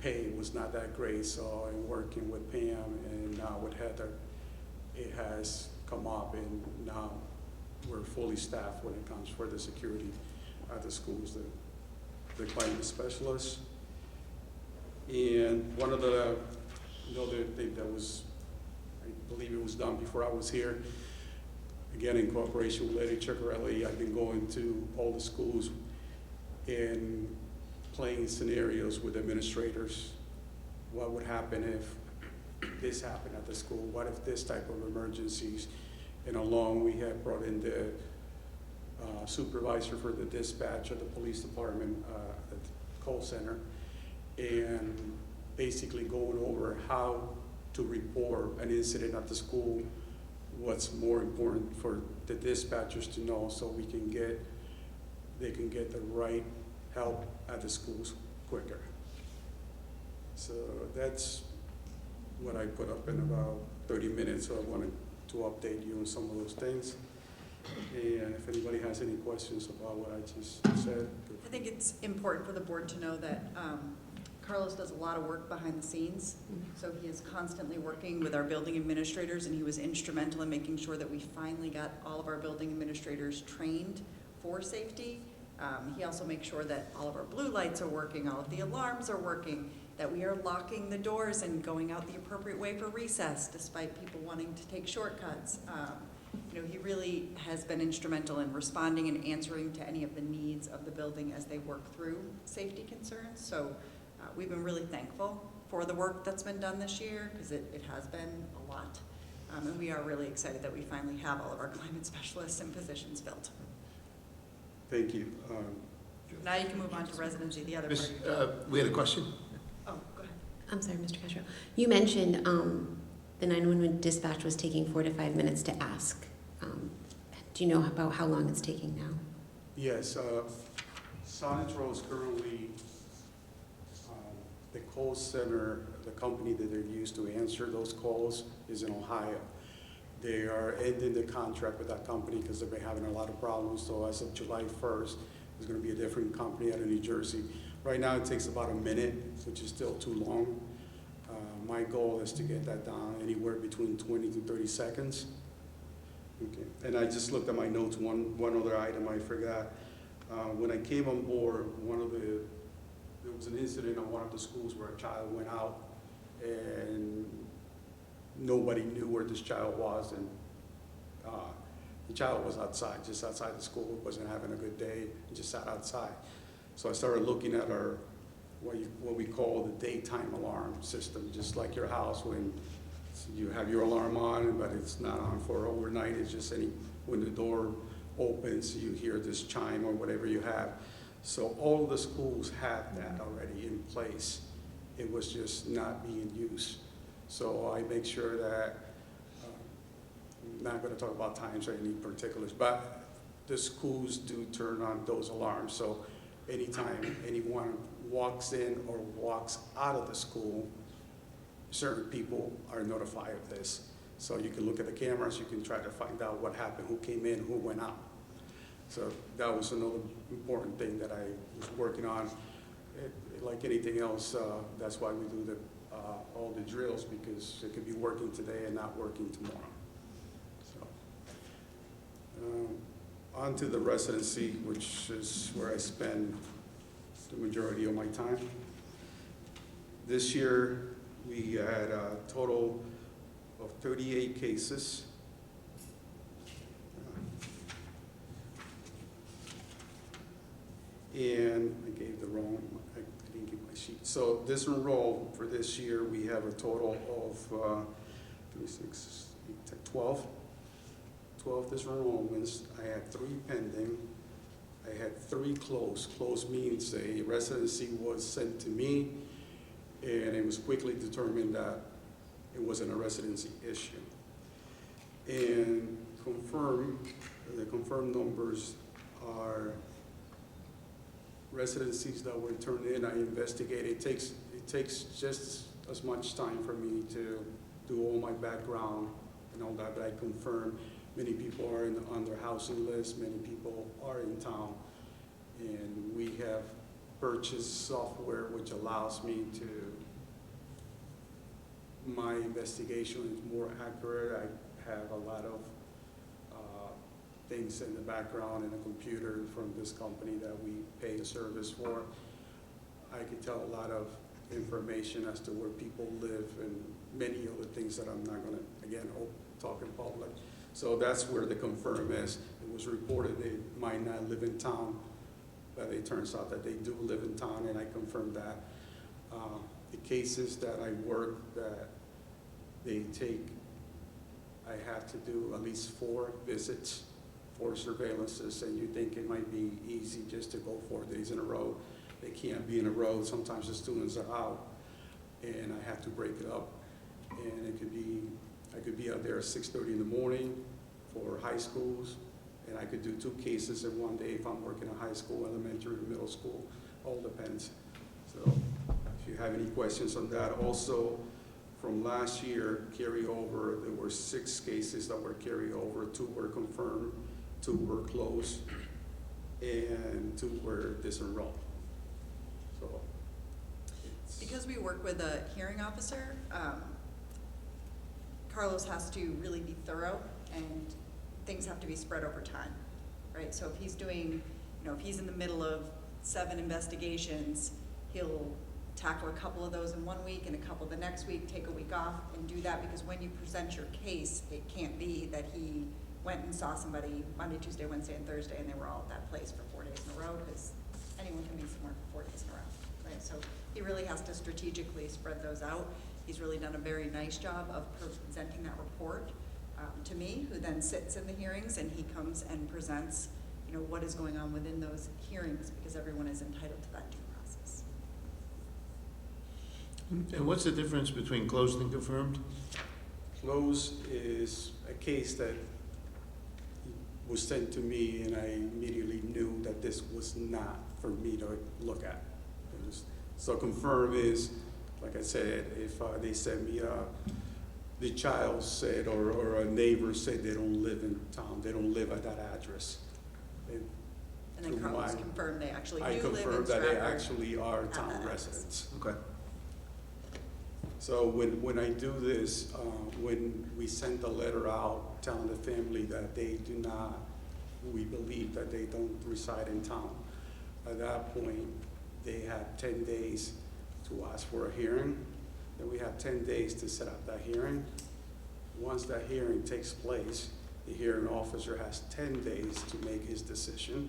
pay was not that great. So in working with Pam and now with Heather, it has come up, and now we're fully staffed when it comes for the security at the schools, the climate specialists. And one of the other thing that was, I believe it was done before I was here, again in cooperation with Lady Ceccarelli, I've been going to all the schools and playing scenarios with administrators. What would happen if this happened at the school? What if this type of emergencies? And along we have brought in the supervisor for the dispatch of the police department at the call center, and basically going over how to report an incident at the school, what's more important for the dispatchers to know so they can get the right help at the schools quicker. So that's what I put up in about 30 minutes, so I wanted to update you on some of those things. And if anybody has any questions about what I just said. I think it's important for the board to know that Carlos does a lot of work behind the scenes, so he is constantly working with our building administrators, and he was instrumental in making sure that we finally got all of our building administrators trained for safety. He also makes sure that all of our blue lights are working, all of the alarms are working, that we are locking the doors and going out the appropriate way for recess, despite people wanting to take shortcuts. You know, he really has been instrumental in responding and answering to any of the needs of the building as they work through safety concerns. So we've been really thankful for the work that's been done this year, because it has been a lot. And we are really excited that we finally have all of our climate specialists and positions filled. Thank you. Now you can move on to residency, the other part of your job. We had a question? Oh, go ahead. I'm sorry, Mr. Castro. You mentioned the 911 dispatch was taking 4 to 5 minutes to ask. Do you know about how long it's taking now? Yes, Sonnets Road is currently, the call center, the company that they're used to answer those calls is in Ohio. They are ending the contract with that company because they've been having a lot of problems. So as of July 1st, there's going to be a different company out of New Jersey. Right now it takes about a minute, which is still too long. My goal is to get that down anywhere between 20 to 30 seconds. Okay. And I just looked at my notes, one other item I forgot. When I came on board, there was an incident on one of the schools where a child went out and nobody knew where this child was, and the child was outside, just outside the school, wasn't having a good day, and just sat outside. So I started looking at our, what we call the daytime alarm system, just like your house when you have your alarm on, but it's not on for overnight, it's just when the door opens, you hear this chime or whatever you have. So all the schools have that already in place. It was just not being used. So I make sure that, I'm not going to talk about times or any particulars, but the schools do turn on those alarms. So anytime anyone walks in or walks out of the school, certain people are notified of this. So you can look at the cameras, you can try to find out what happened, who came in, who went out. So that was another important thing that I was working on. Like anything else, that's why we do all the drills, because it could be working today and not working tomorrow. So, on to the residency, which is where I spend the majority of my time. This year, we had a total of 38 cases. And I gave the wrong, I didn't give my sheet. So this enroll for this year, we have a total of 12 disenrollments. I had 3 pending. I had 3 closed. Closed means a residency was sent to me, and it was quickly determined that it wasn't a residency issue. And the confirmed numbers are residencies that were turned in. I investigated. It takes just as much time for me to do all my background and all that, but I confirm many people are on their housing list, many people are in town, and we have purchased software which allows me to, my investigation is more accurate. I have a lot of things in the background in a computer from this company that we pay a service for. I can tell a lot of information as to where people live and many other things that I'm not going to, again, talk in public. So that's where the confirm is. It was reported they might not live in town, but it turns out that they do live in town, and I confirmed that. The cases that I work that they take, I have to do at least 4 visits, 4 surveillances, and you think it might be easy just to go 4 days in a row. They can't be in a row. Sometimes the students are out, and I have to break it up. And it could be, I could be out there at 6:30 in the morning for high schools, and I could do 2 cases in one day if I'm working at high school, elementary, middle school. All depends. So if you have any questions on that. Also, from last year, carryover, there were 6 cases that were carried over. 2 were confirmed, 2 were closed, and 2 were disenrolled. So Because we work with a hearing officer, Carlos has to really be thorough, and things have to be spread over time, right? So if he's doing, if he's in the middle of 7 investigations, he'll tackle a couple of those in 1 week and a couple the next week, take a week off and do that, because when you present your case, it can't be that he went and saw somebody Monday, Tuesday, Wednesday, and Thursday, and they were all at that place for 4 days in a row, because anyone can be somewhere for 4 days in a row, right? So he really has to strategically spread those out. He's really done a very nice job of presenting that report to me, who then sits in the hearings, and he comes and presents, what is going on within those hearings, because everyone is entitled to that due process. And what's the difference between closed and confirmed? Close is a case that was sent to me, and I immediately knew that this was not for me to look at. So confirm is, like I said, if they send me the child said, or a neighbor said they don't live in town, they don't live at that address. And then Carlos confirmed they actually do live in Stratford. I confirmed that they actually are at town that residents. Okay. So when I do this, when we send the letter out telling the family that they do not, we believe that they don't reside in town, at that point, they have 10 days to ask for a hearing. Then we have 10 days to set up that hearing. Once that hearing takes place, the hearing officer has 10 days to make his decision.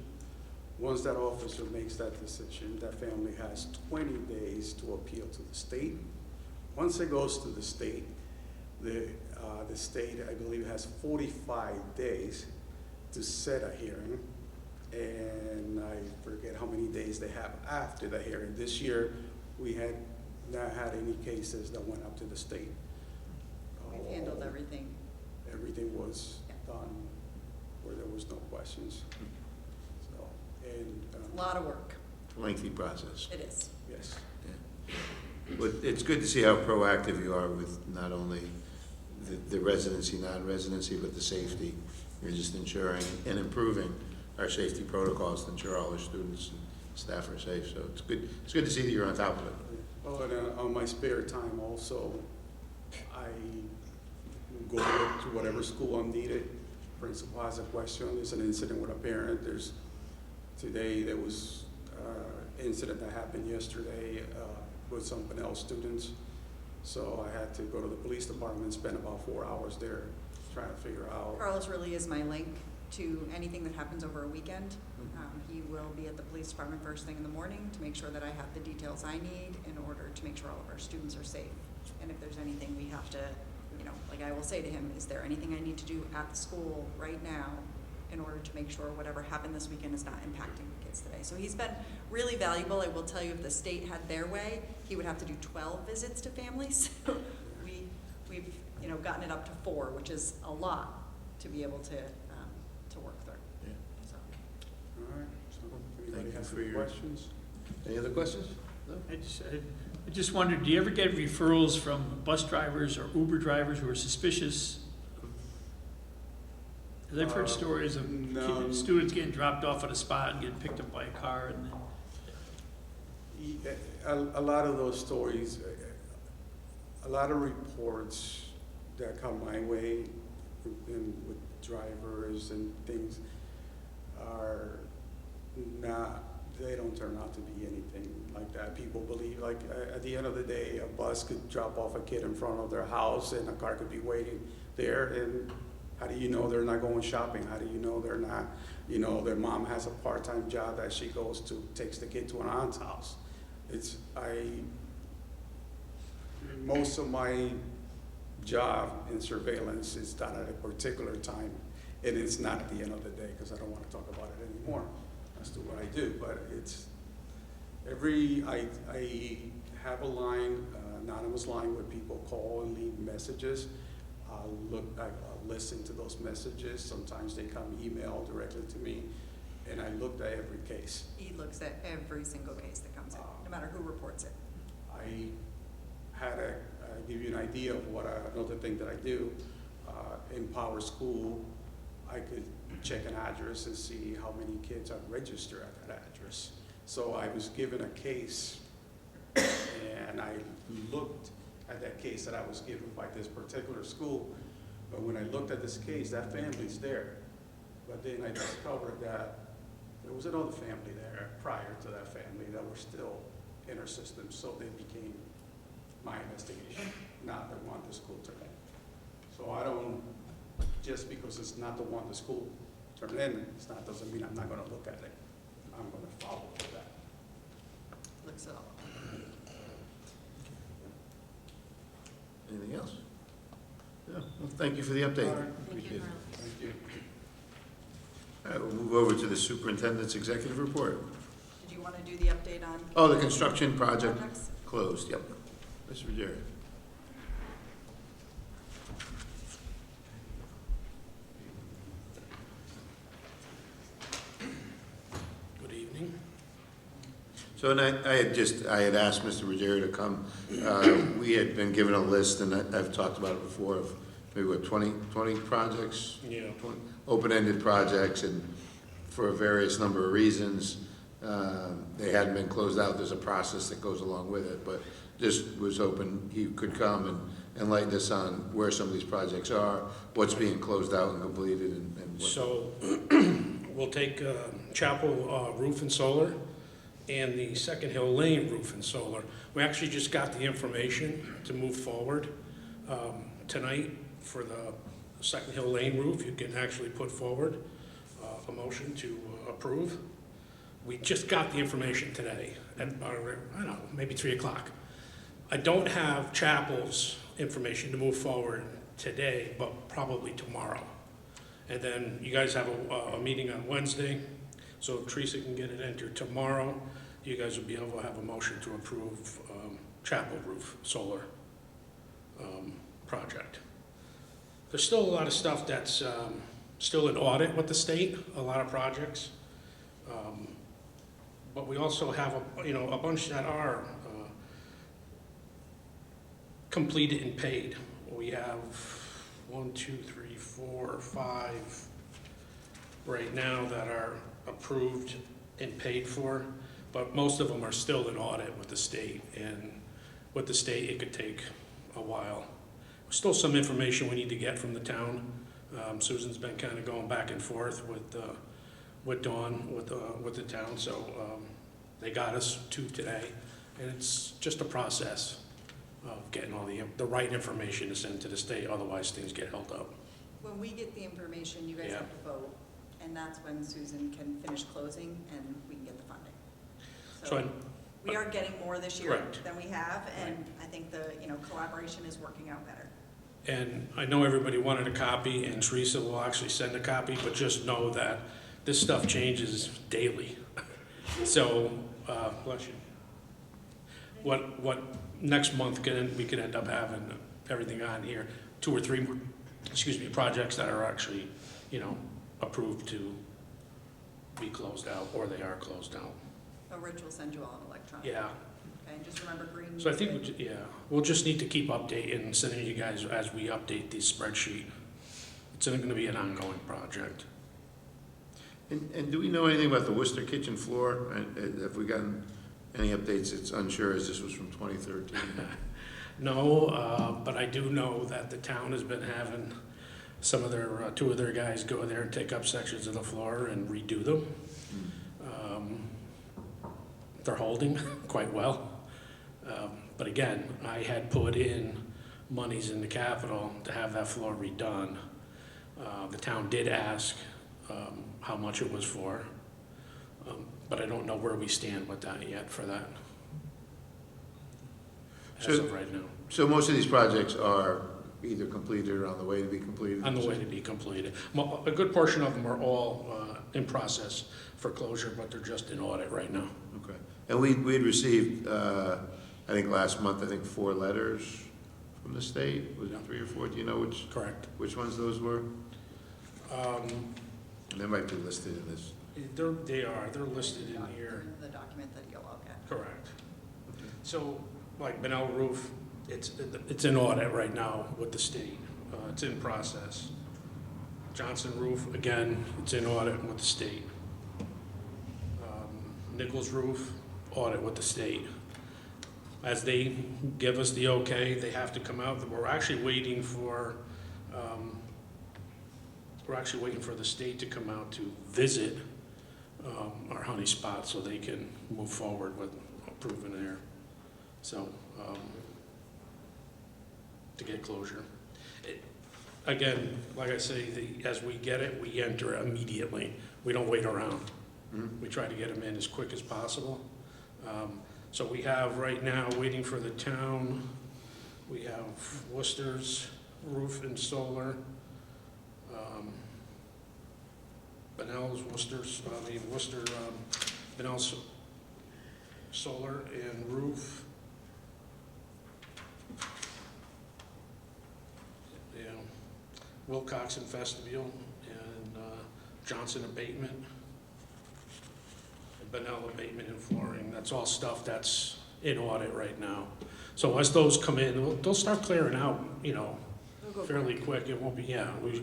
Once that officer makes that decision, that family has 20 days to appeal to the state. Once it goes to the state, the state, I believe, has 45 days to set a hearing, and I forget how many days they have after the hearing. This year, we had not had any cases that went up to the state. We've handled everything. Everything was done where there was no questions. So, and A lot of work. Lengthy process. It is. yes. But it's good to see how proactive you are with not only the residency, non-residency, but the safety. You're just ensuring and improving our safety protocols to ensure all our students and staff are safe. So it's good. It's good to see that you're on top of it. Oh, and on my spare time also, I go to whatever school I'm needed. Principal has a question, there's an incident with a parent. Today there was an incident that happened yesterday with some Bunnell students. So I had to go to the police department and spend about 4 hours there trying to figure out. Carlos really is my link to anything that happens over a weekend. He will be at the police department first thing in the morning to make sure that I have the details I need in order to make sure all of our students are safe. And if there's anything we have to, like I will say to him, is there anything I need to do at the school right now in order to make sure whatever happened this weekend is not impacting the kids today? So he's been really valuable. I will tell you, if the state had their way, he would have to do 12 visits to families. So we've gotten it up to 4, which is a lot to be able to work through. Yeah. So. All right, so Thank anybody you have for any your- questions? Any other questions? No? I just wondered, do you ever get referrals from bus drivers or Uber drivers who are suspicious? Because I've heard stories of no. students getting dropped off at a spot and getting picked up by a car, and A lot of those stories, a lot of reports that come my way with drivers and things are not, they don't turn out to be anything like that. People believe, like, at the end of the day, a bus could drop off a kid in front of their house and a car could be waiting there, and how do you know they're not going shopping? How do you know they're not, their mom has a part-time job that she goes to, takes the kid to an aunt's house? Most of my job in surveillance is done at a particular time, and it's not at the end of the day, because I don't want to talk about it anymore as to what I do. But it's I have a line, anonymous line, where people call and leave messages. I'll listen to those messages. Sometimes they come email directly to me, and I looked at every case. He looks at every single case that comes in, no matter who reports it. I had give you an idea of what another thing that I do. In Power School, I could check an address and see how many kids are registered at that address. So I was given a case And I looked at that case that I was given by this particular school, but when I looked at this case, that family's there. But then I discovered that there was another family there prior to that family that were still in our system, so they became my investigation, not the one the school turned in. So I don't, just because it's not the one the school turned in, doesn't mean I'm not gonna look at it. I'm gonna follow with that. Looks it all. Anything else? Yeah, well, thank you for the update. Thank Appreciate you, it. Carl. Thank you. All right, we'll move over to the superintendent's executive report. Did you want to do the update on? Oh, the construction project Projects? closed, yep. Mr. Ruggiero. Good evening. So, and I had asked Mr. Ruggiero to come. We had been given a list, and I've talked about it before, of maybe what, 20 projects? Yeah. 20 open-ended projects, and for a various number of reasons, they hadn't been closed out. There's a process that goes along with it, but this was open. He could come and enlighten us on where some of these projects are, what's being closed out and completed, and what. So we'll take Chapel Roof and Solar and the Second Hill Lane Roof and Solar. We actually just got the information to move forward tonight for the Second Hill Lane roof. You can actually put forward a motion to approve. We just got the information today at, I don't know, maybe 3 o'clock. I don't have Chapel's information to move forward today, but probably tomorrow. And then you guys have a meeting on Wednesday, so if Teresa can get it entered tomorrow, you guys will be able to have a motion to approve Chapel Roof Solar project. There's still a lot of stuff that's still in audit with the state, a lot of projects. But we also have a bunch that are completed and paid. We have 1, 2, 3, 4, 5 right now that are approved and paid for, but most of them are still in audit with the state, and with the state it could take a while. Still some information we need to get from the town. Susan's been kind of going back and forth with Dawn, with the town, so they got us to today, and it's just a process of getting all the right information to send to the state, otherwise things get held up. When we get the information, you guys Yeah. have to vote, and that's when Susan can finish closing and we can get the funding. So We are getting more this year Correct. than we have, and I think the, collaboration is working out better. And I know everybody wanted a copy, and Teresa will actually send a copy, but just know that this stuff changes daily. So, bless you. What next month we could end up having everything on here, 2 or 3 more, projects that are actually, approved to be closed out, or they are closed out. But Rich will send you all an electronic. Yeah. Okay, and just remember green. So I think, we'll just need to keep updating and sending you guys as we update the spreadsheet. It's going to be an ongoing project. And do we know anything about the Worcester kitchen floor? Have we gotten any updates? It's unsure, as this was from 2013. No, but I do know that the town has been having some of their, 2 of their guys go there and take up sections of the floor and redo them. They're holding quite well. But again, I had put in monies in the capital to have that floor redone. The town did ask how much it was for, but I don't know where we stand with that yet for that, as of right now. So most of these projects are either completed or on the way to be completed? On the way to be completed. A good portion of them are all in process for closure, but they're just in audit right now. Okay. And we'd received, I think last month, 4 letters from the state. Was it 3 or 4? Do you know which? Correct. Which ones those were? And they might be listed in this. They're listed in here. The document that you'll all get. Correct. So, like Benel Roof, it's in audit right now with the state. It's in process. Johnson Roof, again, it's in audit with the state. Nichols Roof, audit with the state. as they give us the okay, they have to come out. We're actually waiting for the state to come out to visit our honey spot so they can move forward with approving there. So, to get closure. Again, like I say, as we get it, we enter immediately. We don't wait around. We try to get them in as quick as possible. So we have right now, waiting for the town, we have Worcester's roof and solar, Benell's, Worcester, Benell's solar and roof. Yeah, Wilcox and Vestibule, and Johnson Abatement, and Benell Abatement and Flooring. That's all stuff that's in audit right now. So as those come in, they'll start clearing out, fairly quick. It won't be,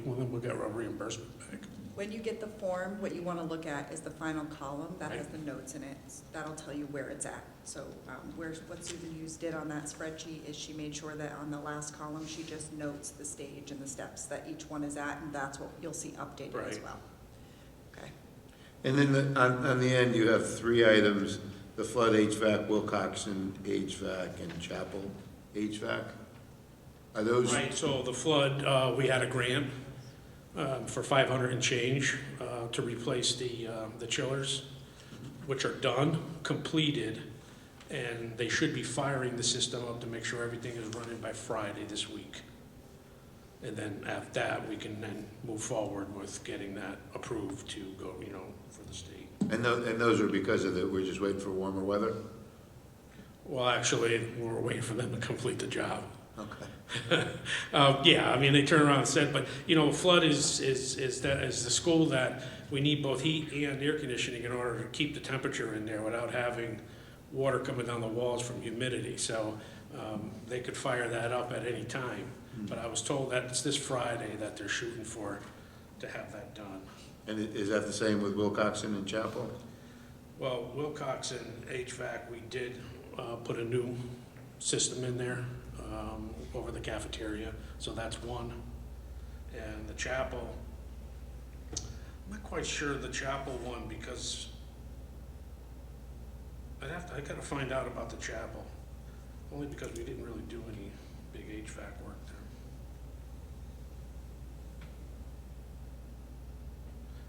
we'll get our reimbursement back. When you get the form, what you want to look at is the final column that has the notes in it. That'll tell you where it's at. So what Susan Hughes did on that spreadsheet is she made sure that on the last column, she just notes the stage and the steps that each one is at, and that's what you'll see updated as well. Okay. And then on the end, you have 3 items: the flood HVAC, Wilcoxon HVAC, and Chapel HVAC. Are those? Right, so the flood, we had a grant for $500 and change to replace the chillers, which are done, completed, and they should be firing the system up to make sure everything is running by Friday this week. And then after that, we can then move forward with getting that approved to go, for the state. And those are because of we're just waiting for warmer weather? Well, actually, we're waiting for them to complete the job. Okay. They turn around and said, but flood is the school that we need both heat and air conditioning in order to keep the temperature in there without having water coming down the walls from humidity. So they could fire that up at any time. But I was told that it's this Friday that they're shooting for to have that done. And is that the same with Wilcoxon and Chapel? Well, Wilcoxon HVAC, we did put a new system in there over the cafeteria, so that's one. And the chapel, I'm not quite sure the chapel one because I gotta find out about the chapel, only because we didn't really do any big HVAC work there.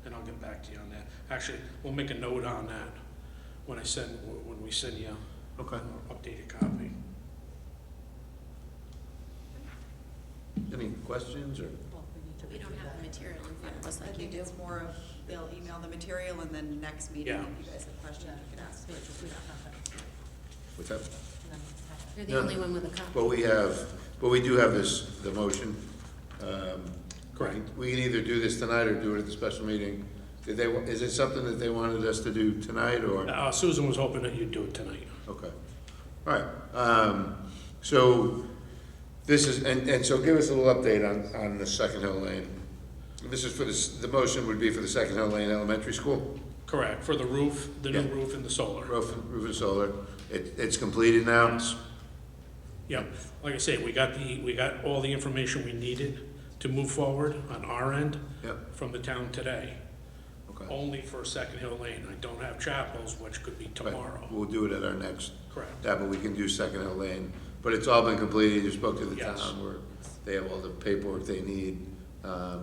And I'll get back to you on that. Actually, we'll make a note on that when we send you an updated copy. Any questions or? We don't have the material in front of us I like you think do. it's more of they'll email the material, and then next meeting, if you guys have questions, you can ask. What's that? You're the only one with a copy. But we do have the motion. Correct. We can either do this tonight or do it at the special meeting. Is it something that they wanted us to do tonight, or? Susan was hoping that you'd do it tonight. Okay. All right. So this is, and so give us a little update on the Second Hill Lane. This is for the motion would be for the Second Hill Lane Elementary School? Correct, for the roof, the new roof and the solar. Roof and solar. It's completed now? Yes. Yep, like I say, we got all the information we needed to move forward on our end from the town today. Okay. Only for Second Hill Lane. I don't have Chapels, which could be tomorrow. Right. We'll do it at our next. Correct. Yeah, but we can do Second Hill Lane. But it's all been completed. You spoke to the Yes. town where they have all the paperwork they need.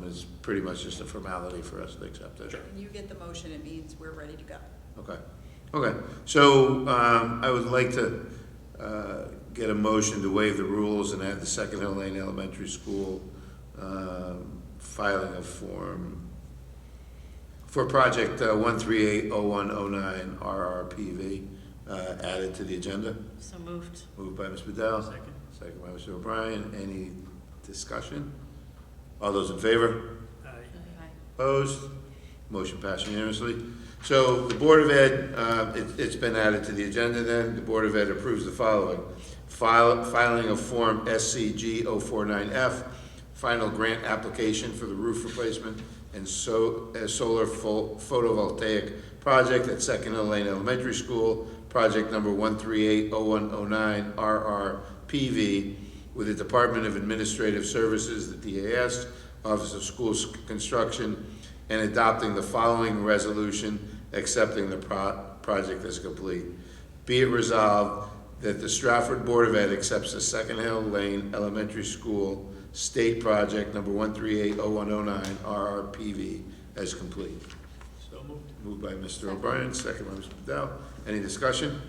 It's pretty much just a formality for us to accept it. Sure. When you get the motion, it means we're ready to go. Okay. So I would like to get a motion to waive the rules and add the Second Hill Lane Elementary School filing of form for project 1380109 RRPV added to the agenda. So moved. Moved by Ms. Bedell. Second by Mr. O'Brien. Any discussion? All those in favor? Aye. Opposed? Motion passed unanimously. So the Board of Ed, it's been added to the agenda then. The Board of Ed approves the following. Filing of Form SCG 049F, final grant application for the roof replacement and solar photovoltaic project at Second Hill Lane Elementary School project number 1380109 RRPV with the Department of Administrative Services, the DAS, Office of School Construction, and adopting the following resolution accepting the project as complete. Be it resolved that the Stratford Board of Ed accepts the Second Hill Lane Elementary School State Project number 1380109 RRPV as complete. So moved. Moved by Mr. O'Brien, second by Mr. Bedell. Any discussion?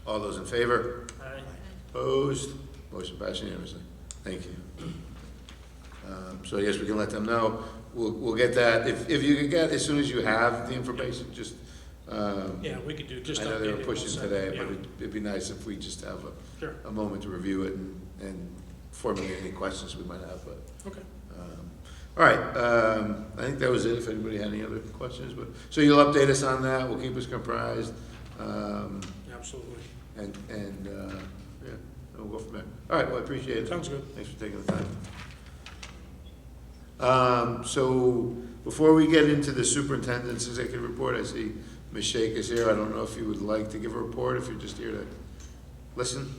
All those in favor? Aye. Opposed? Motion passed unanimously. Thank you. So I guess we can let them know. We'll get that. If you can get, as soon as you have the information, just, Yeah, we could do, just I know they update were it, pushing we'll send today, it, but yeah. it'd be nice if we just have Sure. a moment to review it and formulate any questions we might have, but. Okay. All right, I think that was it, if anybody had any other questions, but, so you'll update us on that, we'll keep us comprised, Absolutely. and, yeah, and we'll go from there. All right, well, I appreciate it. Sounds good. Thanks for taking the time. So, before we get into the superintendent's executive report, I see Ms. Shake is here, I don't know if you would like to give a report, if you're just here to listen?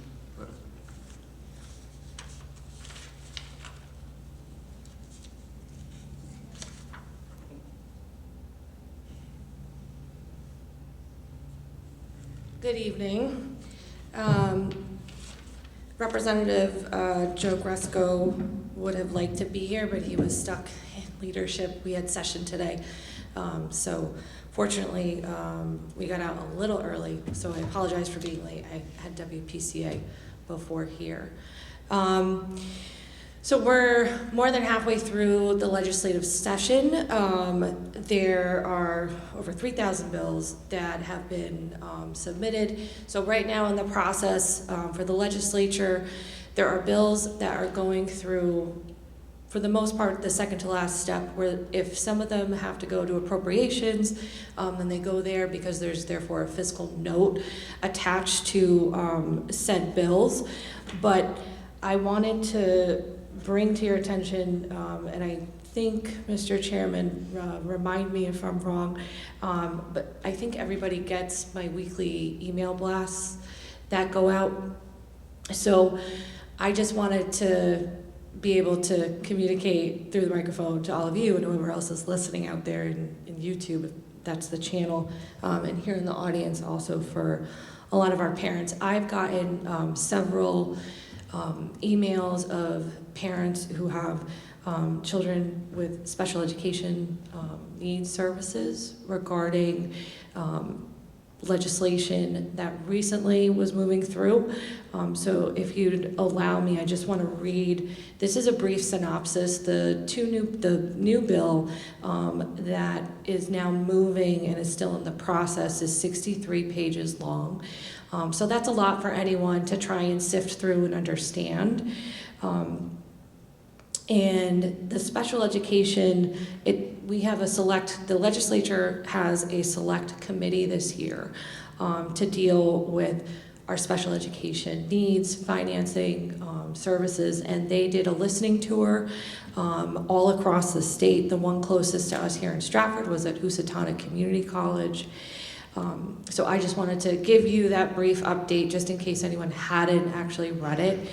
Good evening. Representative Joe Gresco would have liked to be here, but he was stuck in leadership. We had session today. So fortunately, we got out a little early, so I apologize for being late. I had WPCA before here. So we're more than halfway through the legislative session. There are over 3,000 bills that have been submitted. So right now in the process for the legislature, there are bills that are going through, for the most part, the second to last step, where if some of them have to go to appropriations, then they go there because there's therefore a fiscal note attached to said bills. But I wanted to bring to your attention, and I think, Mr. Chairman, remind me if I'm wrong, but I think everybody gets my weekly email blasts that go out. So I just wanted to be able to communicate through the microphone to all of you and whoever else is listening out there in YouTube, if that's the channel, and here in the audience also for a lot of our parents. I've gotten several emails of parents who have children with special education needs services regarding legislation that recently was moving through. So if you'd allow me, I just want to read, this is a brief synopsis. The new bill that is now moving and is still in the process is 63 pages long. So that's a lot for anyone to try and sift through and understand. And the special education, the legislature has a select committee this year to deal with our special education needs, financing, services, and they did a listening tour all across the state. The one closest to us here in Stratford was at Housatonic Community College. So I just wanted to give you that brief update just in case anyone hadn't actually read it.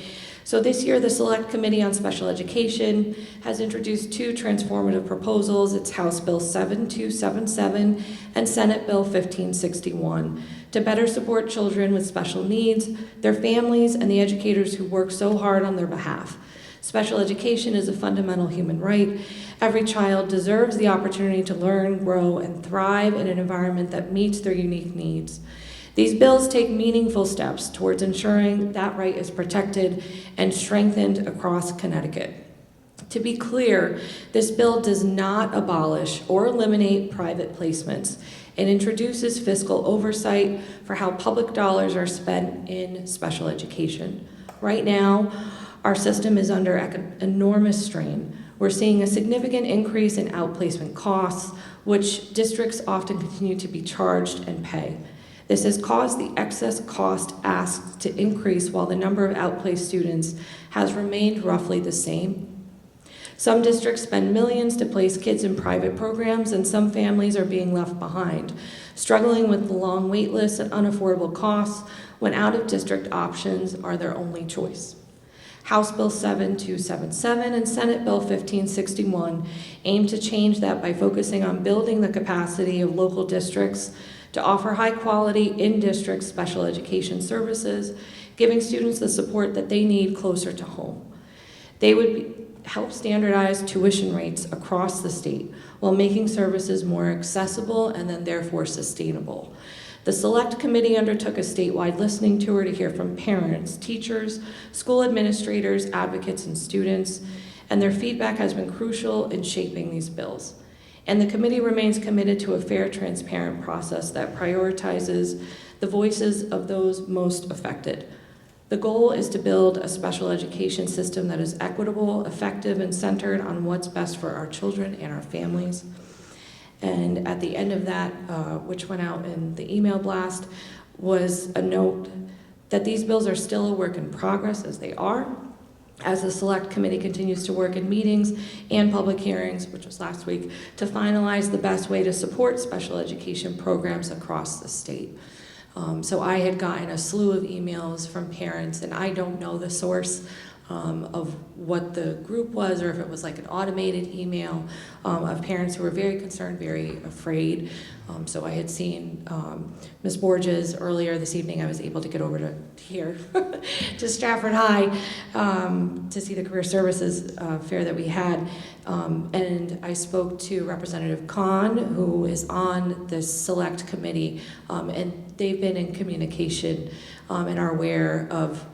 So this year, the Select Committee on Special Education has introduced two transformative proposals. It's House Bill 7277 and Senate Bill 1561 to better support children with special needs, their families, and the educators who work so hard on their behalf. Special education is a fundamental human right. Every child deserves the opportunity to learn, grow, and thrive in an environment that meets their unique needs. These bills take meaningful steps towards ensuring that right is protected and strengthened across Connecticut. To be clear, this bill does not abolish or eliminate private placements. It introduces fiscal oversight for how public dollars are spent in special education. Right now, our system is under enormous strain. We're seeing a significant increase in outplacement costs, which districts often continue to be charged and pay. This has caused the excess cost asked to increase while the number of outplaced students has remained roughly the same. Some districts spend millions to place kids in private programs, and some families are being left behind, struggling with the long wait lists and unaffordable costs when out-of-district options are their only choice. House Bill 7277 and Senate Bill 1561 aim to change that by focusing on building the capacity of local districts to offer high-quality in-district special education services, giving students the support that they need closer to home. They would help standardize tuition rates across the state while making services more accessible and then therefore sustainable. The Select Committee undertook a statewide listening tour to hear from parents, teachers, school administrators, advocates, and students, and their feedback has been crucial in shaping these bills. And the committee remains committed to a fair, transparent process that prioritizes the voices of those most affected. The goal is to build a special education system that is equitable, effective, and centered on what's best for our children and our families. And at the end of that, which went out in the email blast, was a note that these bills are still a work in progress, as they are, as the Select Committee continues to work in meetings and public hearings, which was last week, to finalize the best way to support special education programs across the state. So I had gotten a slew of emails from parents, and I don't know the source of what the group was, or if it was like an automated email of parents who were very concerned, very afraid. So I had seen Ms. Borges earlier this evening. I was able to get over to here, to Stratford High, to see the career services fair that we had. And I spoke to Representative Khan, who is on the Select Committee, and they've been in communication and are aware of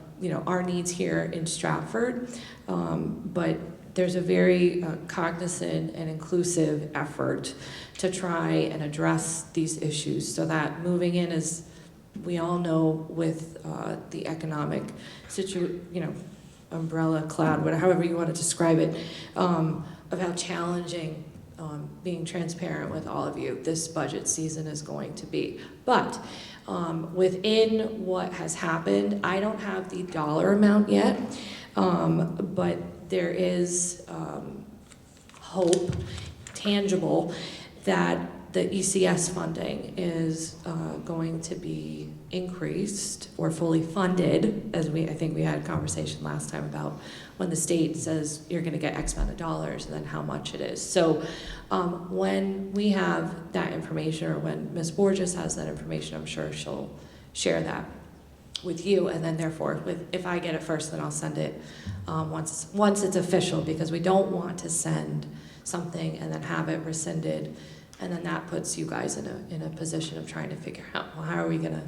our needs here in Stratford, but there's a very cognizant and inclusive effort to try and address these issues so that moving in, as we all know, with the economic umbrella cloud, however you want to describe it, of how challenging being transparent with all of you this budget season is going to be. But within what has happened, I don't have the dollar amount yet, but there is hope, tangible, that the ECS funding is going to be increased or fully funded, as I think we had a conversation last time about when the state says you're going to get X amount of dollars and then how much it is. So when we have that information, or when Ms. Borges has that information, I'm sure she'll share that with you, and then therefore, if I get it first, then I'll send it once it's official, because we don't want to send something and then have it rescinded, and then that puts you guys in a position of trying to figure out, well, how are we going to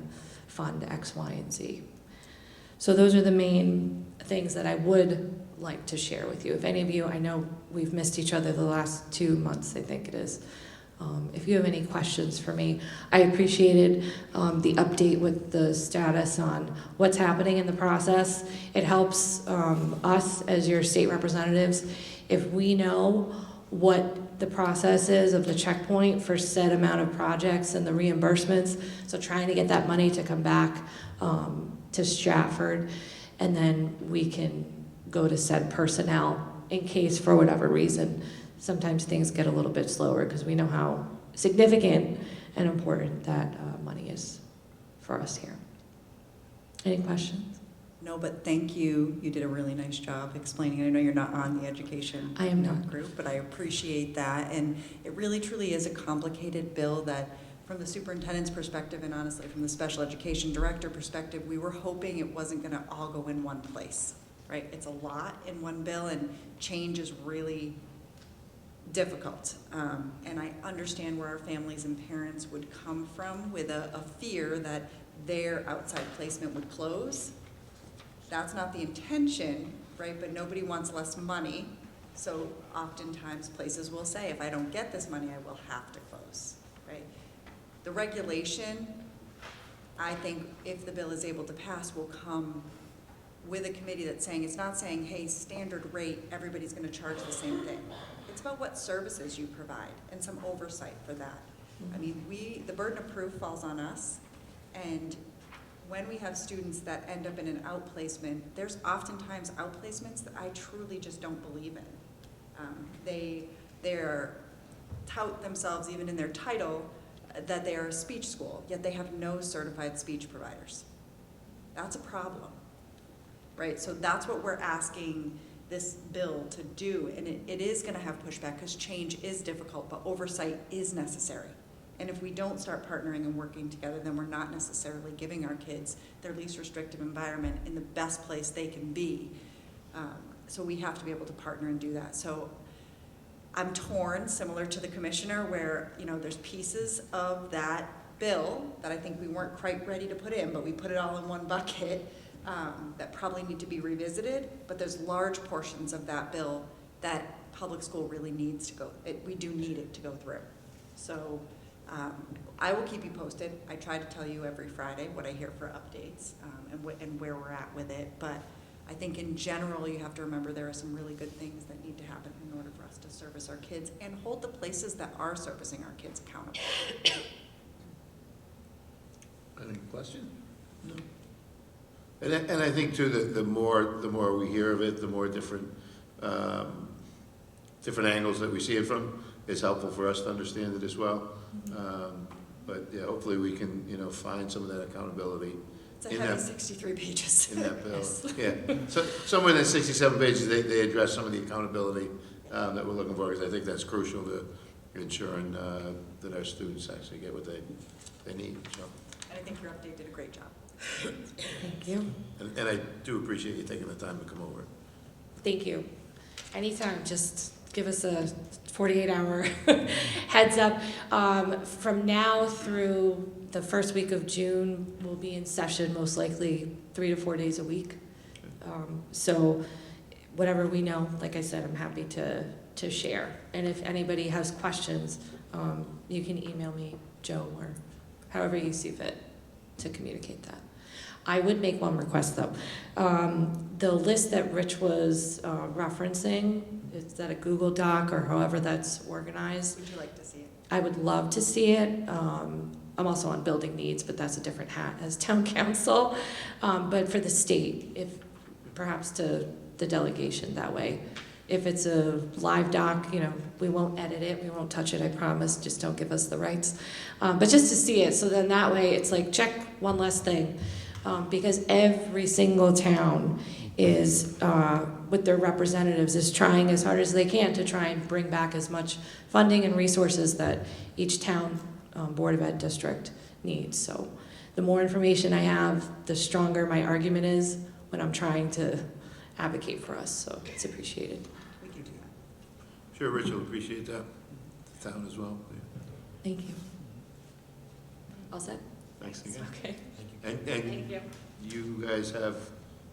fund X, Y, and Z? So those are the main things that I would like to share with you. If any of you, I know we've missed each other the last 2 months, I think it is. If you have any questions for me, I appreciated the update with the status on what's happening in the process. It helps us as your state representatives if we know what the process is of the checkpoint for said amount of projects and the reimbursements. So trying to get that money to come back to Stratford, and then we can go to said personnel in case, for whatever reason, sometimes things get a little bit slower, because we know how significant and important that money is for us here. Any questions? No, but thank you. You did a really nice job explaining it. I know you're not on the education I am not. group, but I appreciate that. And it really, truly is a complicated bill that, from the superintendent's perspective, and honestly from the special education director perspective, we were hoping it wasn't going to all go in one place, right? It's a lot in one bill, and change is really difficult. And I understand where our families and parents would come from with a fear that their outside placement would close. That's not the intention, right? But nobody wants less money. So oftentimes places will say, if I don't get this money, I will have to close, right? The regulation, I think, if the bill is able to pass, will come with a committee that's saying, it's not saying, hey, standard rate, everybody's going to charge the same thing. It's about what services you provide and some oversight for that. I mean, the burden of proof falls on us, and when we have students that end up in an outplacement, there's oftentimes outplacements that I truly just don't believe in. They're tout themselves, even in their title, that they are a speech school, yet they have no certified speech providers. That's a problem, right? So that's what we're asking this bill to do, and it is going to have pushback because change is difficult, but oversight is necessary. And if we don't start partnering and working together, then we're not necessarily giving our kids their least restrictive environment in the best place they can be. So we have to be able to partner and do that. So I'm torn, similar to the commissioner, where there's pieces of that bill that I think we weren't quite ready to put in, but we put it all in one bucket that probably need to be revisited. But there's large portions of that bill that public school really needs to go. We do need it to go through. So I will keep you posted. I try to tell you every Friday what I hear for updates and where we're at with it. But I think in general, you have to remember there are some really good things that need to happen in order for us to service our kids and hold the places that are servicing our kids accountable. Any question? No. And I think too that the more we hear of it, the more different angles that we see it from is helpful for us to understand it as well. But yeah, hopefully we can find some of that accountability. It's a heavy 63 pages. In that bill. Yes. Yeah. So somewhere in that 67 pages, they address some of the accountability that we're looking for, because I think that's crucial to ensuring that our students actually get what they need. So. And I think your update did a great job. Thank you. And I do appreciate you taking the time to come over. Thank you. Anytime, just give us a 48-hour heads up. From now through the first week of June, we'll be in session most likely 3 to 4 days a week. So whatever we know, like I said, I'm happy to share. And if anybody has questions, you can email me, Joe, or however you see fit to communicate that. I would make one request though. The list that Rich was referencing, is that a Google Doc or however that's organized? Would you like to see it? I would love to see it. I'm also on building needs, but that's a different hat as town council. But for the state, if perhaps to the delegation that way. If it's a live doc, we won't edit it, we won't touch it, I promise, just don't give us the rights. But just to see it, so then that way it's like, check one less thing. Because every single town is, with their representatives, is trying as hard as they can to try and bring back as much funding and resources that each town Board of Ed district needs. So the more information I have, the stronger my argument is when I'm trying to advocate for us, so it's appreciated. We can do that. Sure, Rich will appreciate that. The town as well. Yeah. Thank you. All set? Thanks again. Okay. And Thank you. you guys have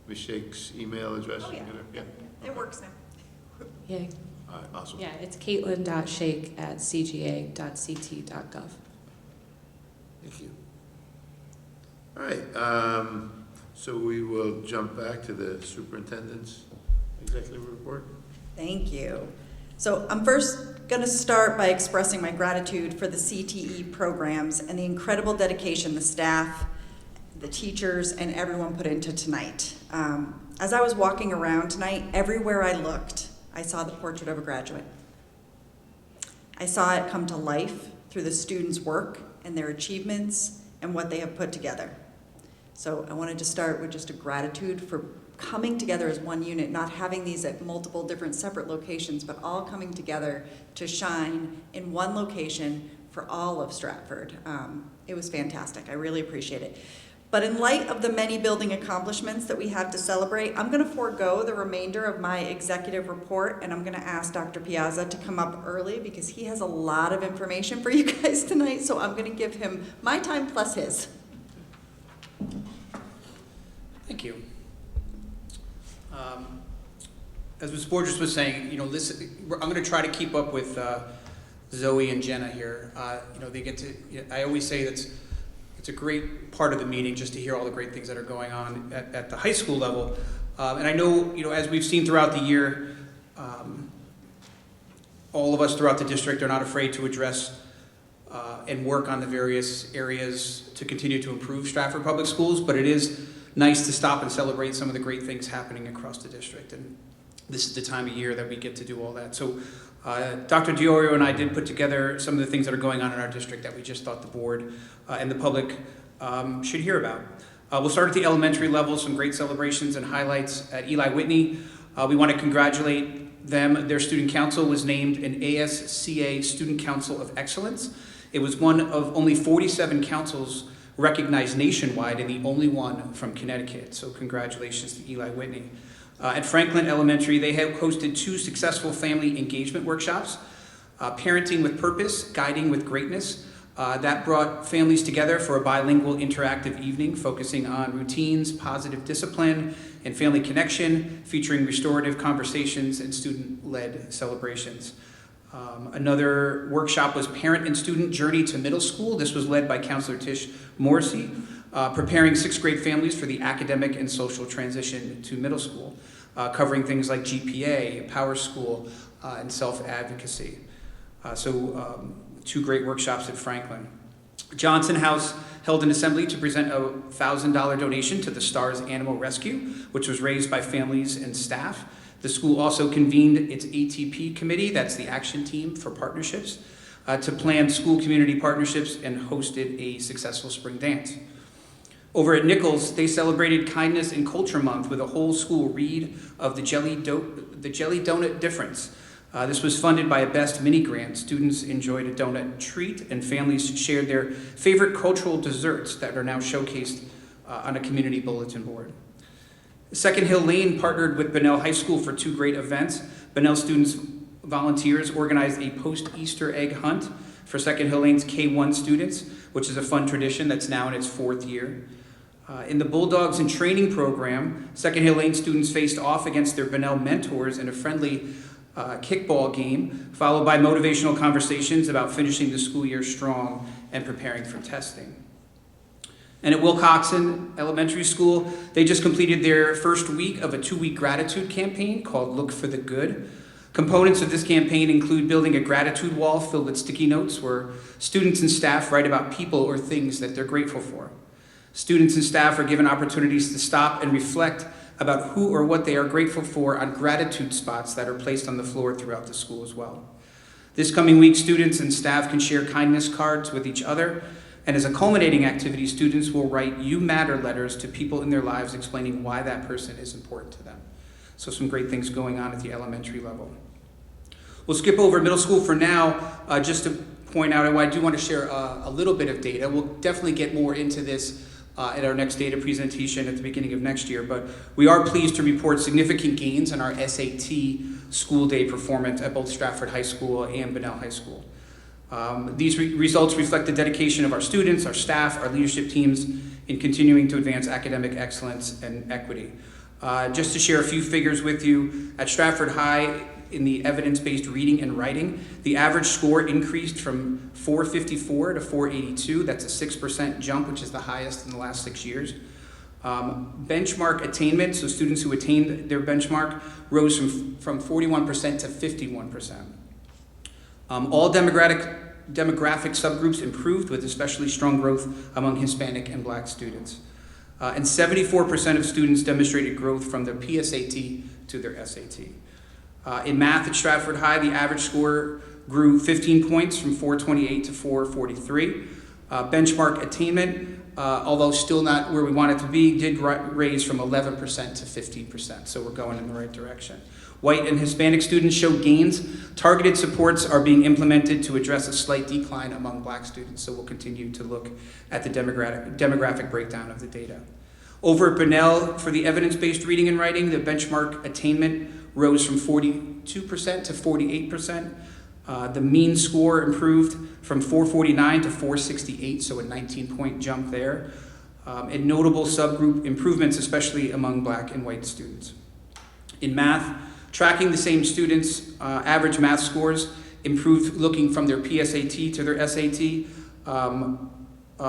Ms. Shake's email address? Oh, yeah. Yeah. It works now. Yeah, All right, awesome. yeah, it's caitlin.shake@cga.ct.gov. Thank you. All right, so we will jump back to the superintendent's executive report. Thank you. So I'm first going to start by expressing my gratitude for the CTE programs and the incredible dedication the staff, the teachers, and everyone put into tonight. As I was walking around tonight, everywhere I looked, I saw the portrait of a graduate. I saw it come to life through the students' work and their achievements and what they have put together. So I wanted to start with just a gratitude for coming together as one unit, not having these at multiple different separate locations, but all coming together to shine in one location for all of Stratford. It was fantastic. I really appreciate it. But in light of the many building accomplishments that we have to celebrate, I'm going to forego the remainder of my executive report, and I'm going to ask Dr. Piazza to come up early because he has a lot of information for you guys tonight, so I'm going to give him my time plus his. Thank you. As Ms. Borges was saying, listen, I'm going to try to keep up with Zoe and Jenna here. They get to. I always say it's a great part of the meeting just to hear all the great things that are going on at the high school level. And I know, as we've seen throughout the year, all of us throughout the district are not afraid to address and work on the various areas to continue to improve Stratford Public Schools. But it is nice to stop and celebrate some of the great things happening across the district. And this is the time of year that we get to do all that. So Dr. Diorio and I did put together some of the things that are going on in our district that we just thought the board and the public should hear about. We'll start at the elementary level, some great celebrations and highlights at Eli Whitney. We want to congratulate them. Their student council was named an ASCA Student Council of Excellence. It was one of only 47 councils recognized nationwide and the only one from Connecticut. So congratulations to Eli Whitney. At Franklin Elementary, they have hosted 2 successful family engagement workshops, Parenting with Purpose, Guiding with Greatness. That brought families together for a bilingual interactive evening focusing on routines, positive discipline, and family connection, featuring restorative conversations and student-led celebrations. Another workshop was Parent and Student Journey to Middle School. This was led by Counselor Tish Morrissey, preparing 6th grade families for the academic and social transition to middle school, covering things like GPA, Power School, and self-advocacy. So 2 great workshops at Franklin. Johnson House held an assembly to present a $1,000 donation to the STARS Animal Rescue, which was raised by families and staff. The school also convened its ATP committee, that's the action team for partnerships, to plan school community partnerships and hosted a successful spring dance. Over at Nichols, they celebrated Kindness and Culture Month with a whole school read of the Jelly Donut Difference. This was funded by a Best Mini Grant. Students enjoyed a donut treat, and families shared their favorite cultural desserts that are now showcased on a community bulletin board. Second Hill Lane partnered with Bunnell High School for 2 great events. Bunnell students volunteers organized a post-Easter egg hunt for Second Hill Lane's K-1 students, which is a fun tradition that's now in its 4th year. In the Bulldogs in Training program, Second Hill Lane students faced off against their Bunnell mentors in a friendly kickball game, followed by motivational conversations about finishing the school year strong and preparing for testing. And at Wilcoxon Elementary School, they just completed their first week of a 2-week gratitude campaign called Look for the Good. Components of this campaign include building a gratitude wall filled with sticky notes where students and staff write about people or things that they're grateful for. Students and staff are given opportunities to stop and reflect about who or what they are grateful for on gratitude spots that are placed on the floor throughout the school as well. This coming week, students and staff can share kindness cards with each other, and as a culminating activity, students will write You Matter letters to people in their lives explaining why that person is important to them. So some great things going on at the elementary level. We'll skip over middle school for now, just to point out, I do want to share a little bit of data. We'll definitely get more into this at our next data presentation at the beginning of next year, but we are pleased to report significant gains in our SAT school day performance at both Stratford High School and Bunnell High School. These results reflect the dedication of our students, our staff, our leadership teams in continuing to advance academic excellence and equity. Just to share a few figures with you, at Stratford High, in the evidence-based reading and writing, the average score increased from 454 to 482. That's a 6% jump, which is the highest in the last 6 years. Benchmark attainment, so students who attained their benchmark, rose from 41% to 51%. All demographic subgroups improved, with especially strong growth among Hispanic and Black students. And 74% of students demonstrated growth from their PSAT to their SAT. In math at Stratford High, the average score grew 15 points from 428 to 443. Benchmark attainment, although still not where we want it to be, did raise from 11% to 15%, so we're going in the right direction. White and Hispanic students showed gains. Targeted supports are being implemented to address a slight decline among Black students, so we'll continue to look at the demographic breakdown of the data. Over at Bunnell, for the evidence-based reading and writing, the benchmark attainment rose from 42% to 48%. The mean score improved from 449 to 468, so a 19-point jump there. And notable subgroup improvements, especially among Black and white students. In math, tracking the same students' average math scores improved looking from their PSAT to their SAT,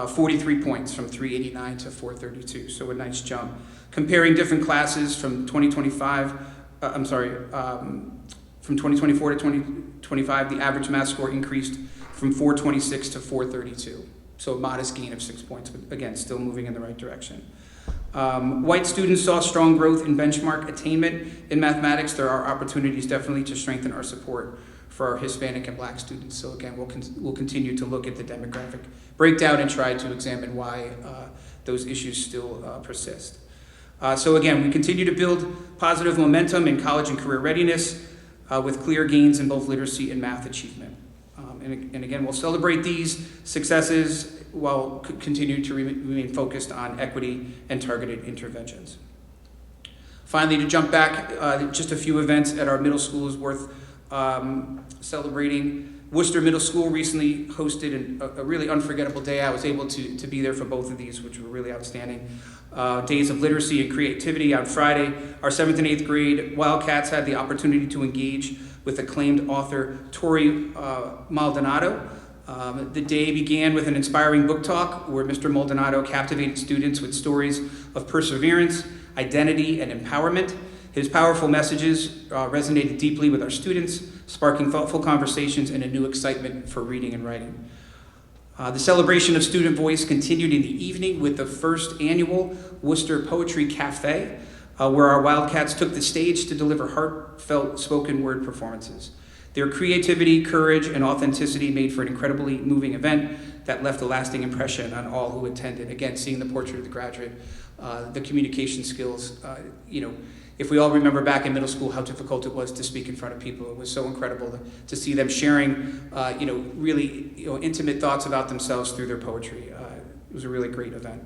43 points from 389 to 432, so a nice jump. Comparing different classes from 2024 to 2025, the average math score increased from 426 to 432. So a modest gain of 6 points, but again, still moving in the right direction. White students saw strong growth in benchmark attainment in mathematics. There are opportunities definitely to strengthen our support for our Hispanic and Black students. So again, we'll continue to look at the demographic breakdown and try to examine why those issues still persist. So again, we continue to build positive momentum in college and career readiness with clear gains in both literacy and math achievement. And again, we'll celebrate these successes while continuing to remain focused on equity and targeted interventions. Finally, to jump back, just a few events at our middle school is worth celebrating. Worcester Middle School recently hosted a really unforgettable day. I was able to be there for both of these, which were really outstanding. Days of literacy and creativity on Friday. Our 7th and 8th grade Wildcats had the opportunity to engage with acclaimed author Tori Maldonado. The day began with an inspiring book talk where Mr. Maldonado captivated students with stories of perseverance, identity, and empowerment. His powerful messages resonated deeply with our students, sparking thoughtful conversations and a new excitement for reading and writing. The celebration of student voice continued in the evening with the first annual Worcester Poetry Cafe, where our Wildcats took the stage to deliver heartfelt spoken word performances. Their creativity, courage, and authenticity made for an incredibly moving event that left a lasting impression on all who attended. Again, seeing the portrait of the graduate, the communication skills, if we all remember back in middle school how difficult it was to speak in front of people, it was so incredible to see them sharing, really intimate thoughts about themselves through their poetry. It was a really great event.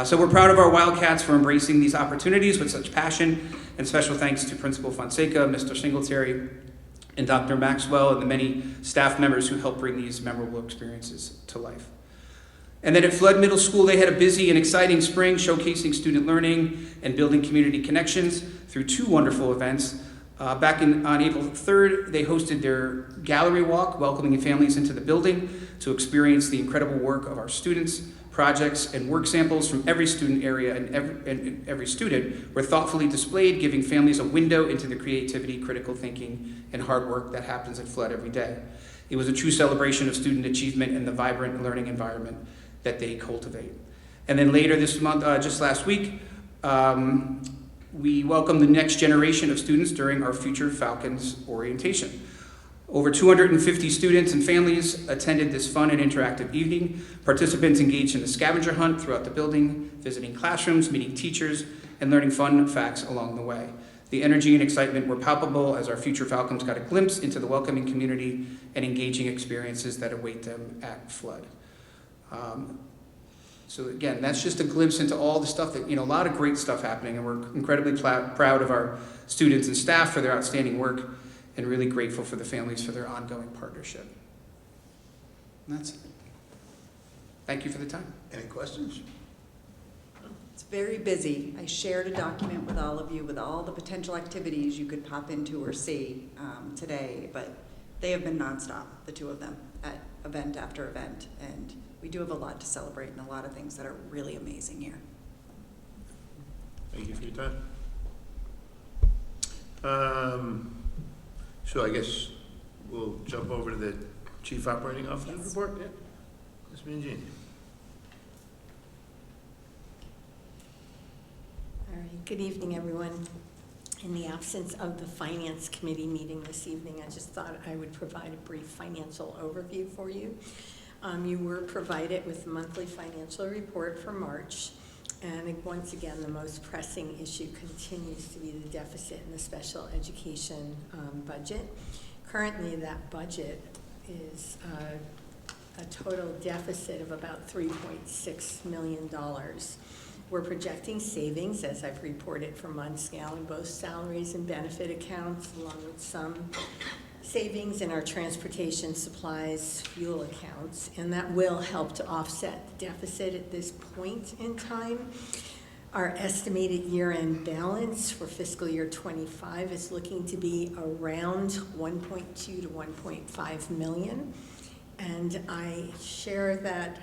So we're proud of our Wildcats for embracing these opportunities with such passion, and special thanks to Principal Fonseca, Mr. Singletary, and Dr. Maxwell, and the many staff members who helped bring these memorable experiences to life. And then at Flood Middle School, they had a busy and exciting spring showcasing student learning and building community connections through 2 wonderful events. On April 3rd, they hosted their gallery walk, welcoming families into the building to experience the incredible work of our students. Projects and work samples from every student area and every student were thoughtfully displayed, giving families a window into the creativity, critical thinking, and hard work that happens at Flood every day. It was a true celebration of student achievement and the vibrant learning environment that they cultivate. And then later this month, just last week, we welcomed the next generation of students during our Future Falcons orientation. Over 250 students and families attended this fun and interactive evening. Participants engaged in a scavenger hunt throughout the building, visiting classrooms, meeting teachers, and learning fun facts along the way. The energy and excitement were palpable as our Future Falcons got a glimpse into the welcoming community and engaging experiences that await them at Flood. So again, that's just a glimpse into all the stuff that, a lot of great stuff happening, and we're incredibly proud of our students and staff for their outstanding work, and really grateful for the families for their ongoing partnership. And that's it. Thank you for the time. Any questions? It's very busy. I shared a document with all of you with all the potential activities you could pop into or see today, but they have been nonstop, the 2 of them, at event after event, and we do have a lot to celebrate and a lot of things that are really amazing here. Thank you for your time. So I guess we'll jump over to the Chief Operating Officer's report. Yeah. Ms. Mangini. All right, good evening, everyone. In the absence of the Finance Committee meeting this evening, I just thought I would provide a brief financial overview for you. You were provided with the monthly financial report for March, and once again, the most pressing issue continues to be the deficit in the special education budget. Currently, that budget is a total deficit of about $3.6 million. We're projecting savings, as I've reported for month scale, in both salaries and benefit accounts, along with some savings in our transportation, supplies, fuel accounts, and that will help to offset the deficit at this point in time. Our estimated year-end balance for fiscal year 25 is looking to be around 1.2 to 1.5 million, and I share that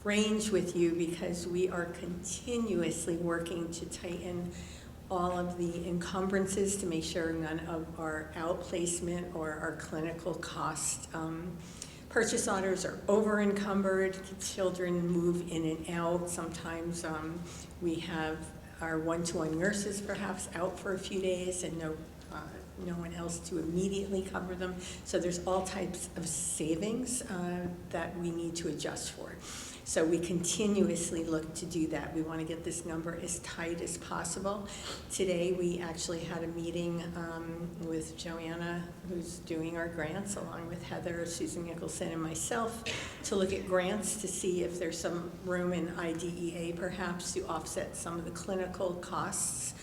range with you because we are continuously working to tighten all of the encumbrances to make sure none of our outplacement or our clinical cost purchase orders are over encumbered, children move in and out. Sometimes we have our one-to-one nurses perhaps out for a few days and no one else to immediately cover them. So there's all types of savings that we need to adjust for. So we continuously look to do that. We want to get this number as tight as possible. Today we actually had a meeting with Joanna, who's doing our grants, along with Heather, Susan Nicholson, and myself, to look at grants to see if there's some room in IDEA perhaps to offset some of the clinical costs.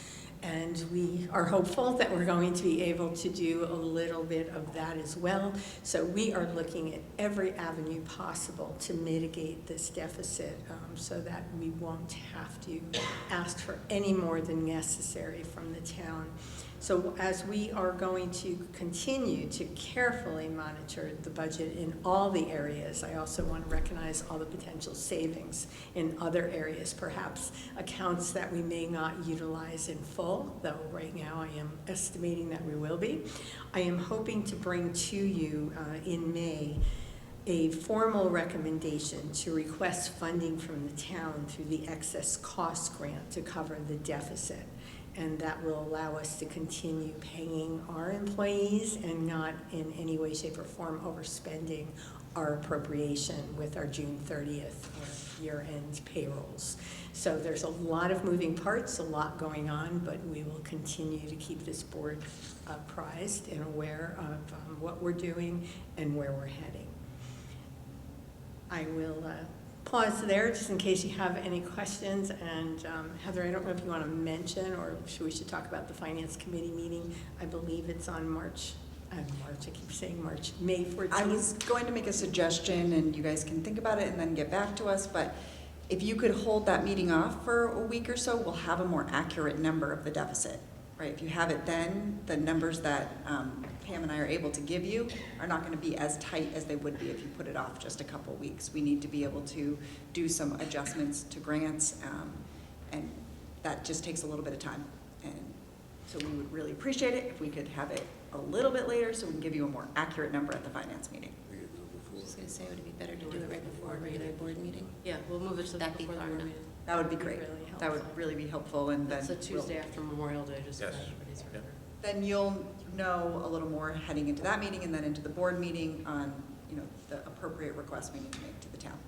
And we are hopeful that we're going to be able to do a little bit of that as well. So we are looking at every avenue possible to mitigate this deficit so that we won't have to ask for any more than necessary from the town. So as we are going to continue to carefully monitor the budget in all the areas, I also want to recognize all the potential savings in other areas, perhaps accounts that we may not utilize in full, though right now I am estimating that we will be. I am hoping to bring to you in May a formal recommendation to request funding from the town through the excess cost grant to cover the deficit. And that will allow us to continue paying our employees and not in any way, shape, or form overspending our appropriation with our June 30th year-end payrolls. So there's a lot of moving parts, a lot going on, but we will continue to keep this board apprised and aware of what we're doing and where we're heading. I will pause there just in case you have any questions. And Heather, I don't know if you want to mention or we should talk about the Finance Committee meeting. I believe it's on May 14th. I was going to make a suggestion, and you guys can think about it and then get back to us, but if you could hold that meeting off for a week or so, we'll have a more accurate number of the deficit, right? If you have it then, the numbers that Pam and I are able to give you are not going to be as tight as they would be if you put it off just a couple weeks. We need to be able to do some adjustments to grants, and that just takes a little bit of time. And so we would really appreciate it if we could have it a little bit later so we can give you a more accurate number at the finance meeting. I was just going to say, would it be better to do it right before a regular board meeting? Yeah, we'll move it to That'd be before far the board enough. meeting. That would be great. That would really be helpful, and then It's a Tuesday after Memorial Day, just so Yes. everybody's aware. then you'll know a little more heading into that meeting and then into the board meeting on, the appropriate requests we need to make to the town.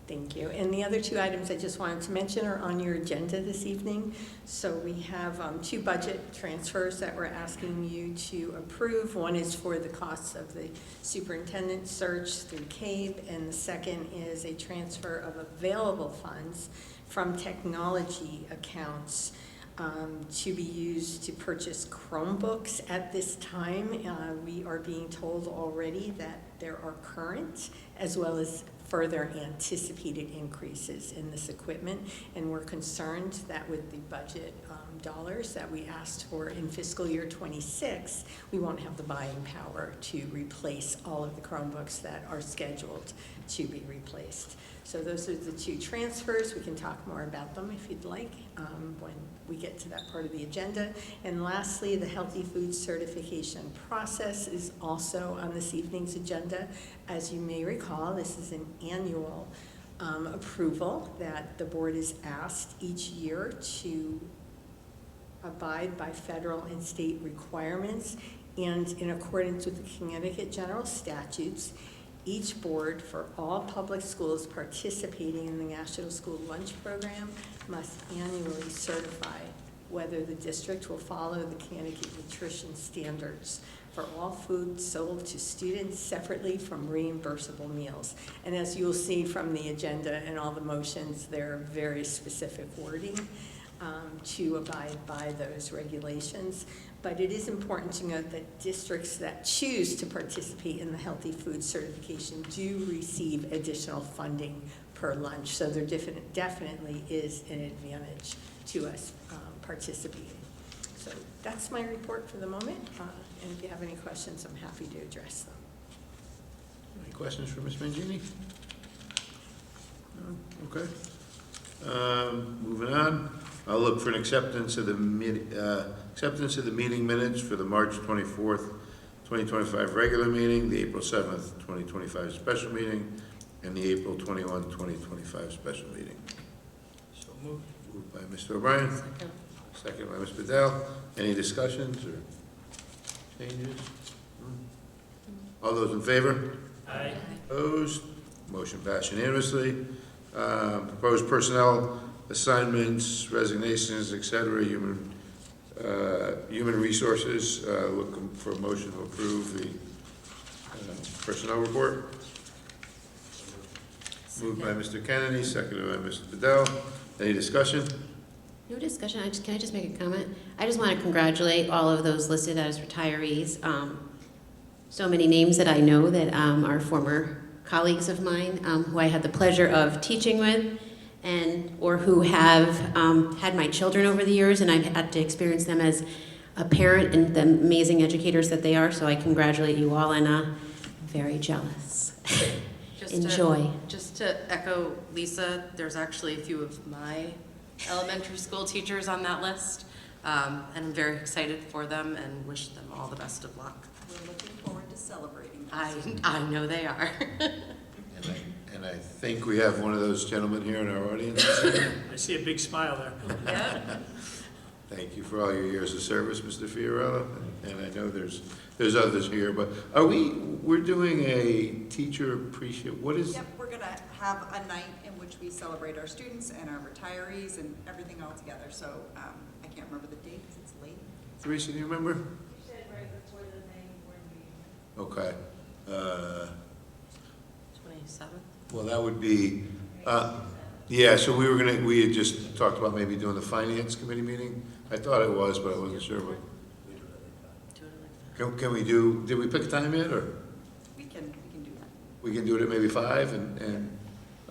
Thank you. And the other two items I just wanted to mention are on your agenda this evening. So we have two budget transfers that we're asking you to approve. One is for the costs of the superintendent search through CABE, and the second is a transfer of available funds from technology accounts to be used to purchase Chromebooks at this time. We are being told already that there are current as well as further anticipated increases in this equipment, and we're concerned that with the budget dollars that we asked for in fiscal year 26, we won't have the buying power to replace all of the Chromebooks that are scheduled to be replaced. So those are the two transfers. We can talk more about them if you'd like when we get to that part of the agenda. And lastly, the healthy food certification process is also on this evening's agenda. As you may recall, this is an annual approval that the board is asked each year to abide by federal and state requirements, and in accordance with the Connecticut General Statutes, each board for all public schools participating in the National School Lunch Program must annually certify whether the district will follow the Connecticut nutrition standards for all food sold to students separately from reimbursable meals. And as you'll see from the agenda and all the motions, there are very specific wording to abide by those regulations. But it is important to note that districts that choose to participate in the healthy food certification do receive additional funding per lunch. So there definitely is an advantage to us participating. So that's my report for the moment. And if you have any questions, I'm happy to address them. Any questions for Ms. Mangini? No? Okay. Moving on. I'll look for an acceptance of the meeting minutes for the March 24th, 2025 regular meeting, the April 7th, 2025 special meeting, and the April 21, 2025 special meeting. So moved. Moved by Mr. O'Brien, second by Ms. Bedell. Any discussions or changes? All those in favor? Aye. Opposed? Motion passed unanimously. Proposed personnel assignments, resignations, et cetera, human resources, looking for a motion to approve the personnel report. Moved by Mr. Kennedy, seconded by Mr. Bedell. Any discussion? No discussion. Can I just make a comment? I just want to congratulate all of those listed as retirees. So many names that I know that are former colleagues of mine who I had the pleasure of teaching with, or who have had my children over the years, and I've had to experience them as a parent and the amazing educators that they are. So I congratulate you all, and I'm very jealous. Enjoy. Just to echo Lisa, there's actually a few of my elementary school teachers on that list, and I'm very excited for them and wish them all the best of luck. We're looking forward to celebrating. I know they are. And I think we have one of those gentlemen here in our audience. I see a big smile there. Yeah. Thank you for all your years of service, Mr. Fiorello, and I know there's others here, but we're doing a teacher appreciate, what is? Yep, we're gonna have a night in which we celebrate our students and our retirees and everything all together, so I can't remember the date because it's late. Teresa, do you remember? You said right before the main board meeting. Okay. 27th? Well, that would be, yeah, so we had just talked about maybe doing the finance committee meeting. I thought it was, but I wasn't sure. Can we do, did we pick a time yet, or? We can do that. We can do it at maybe 5, and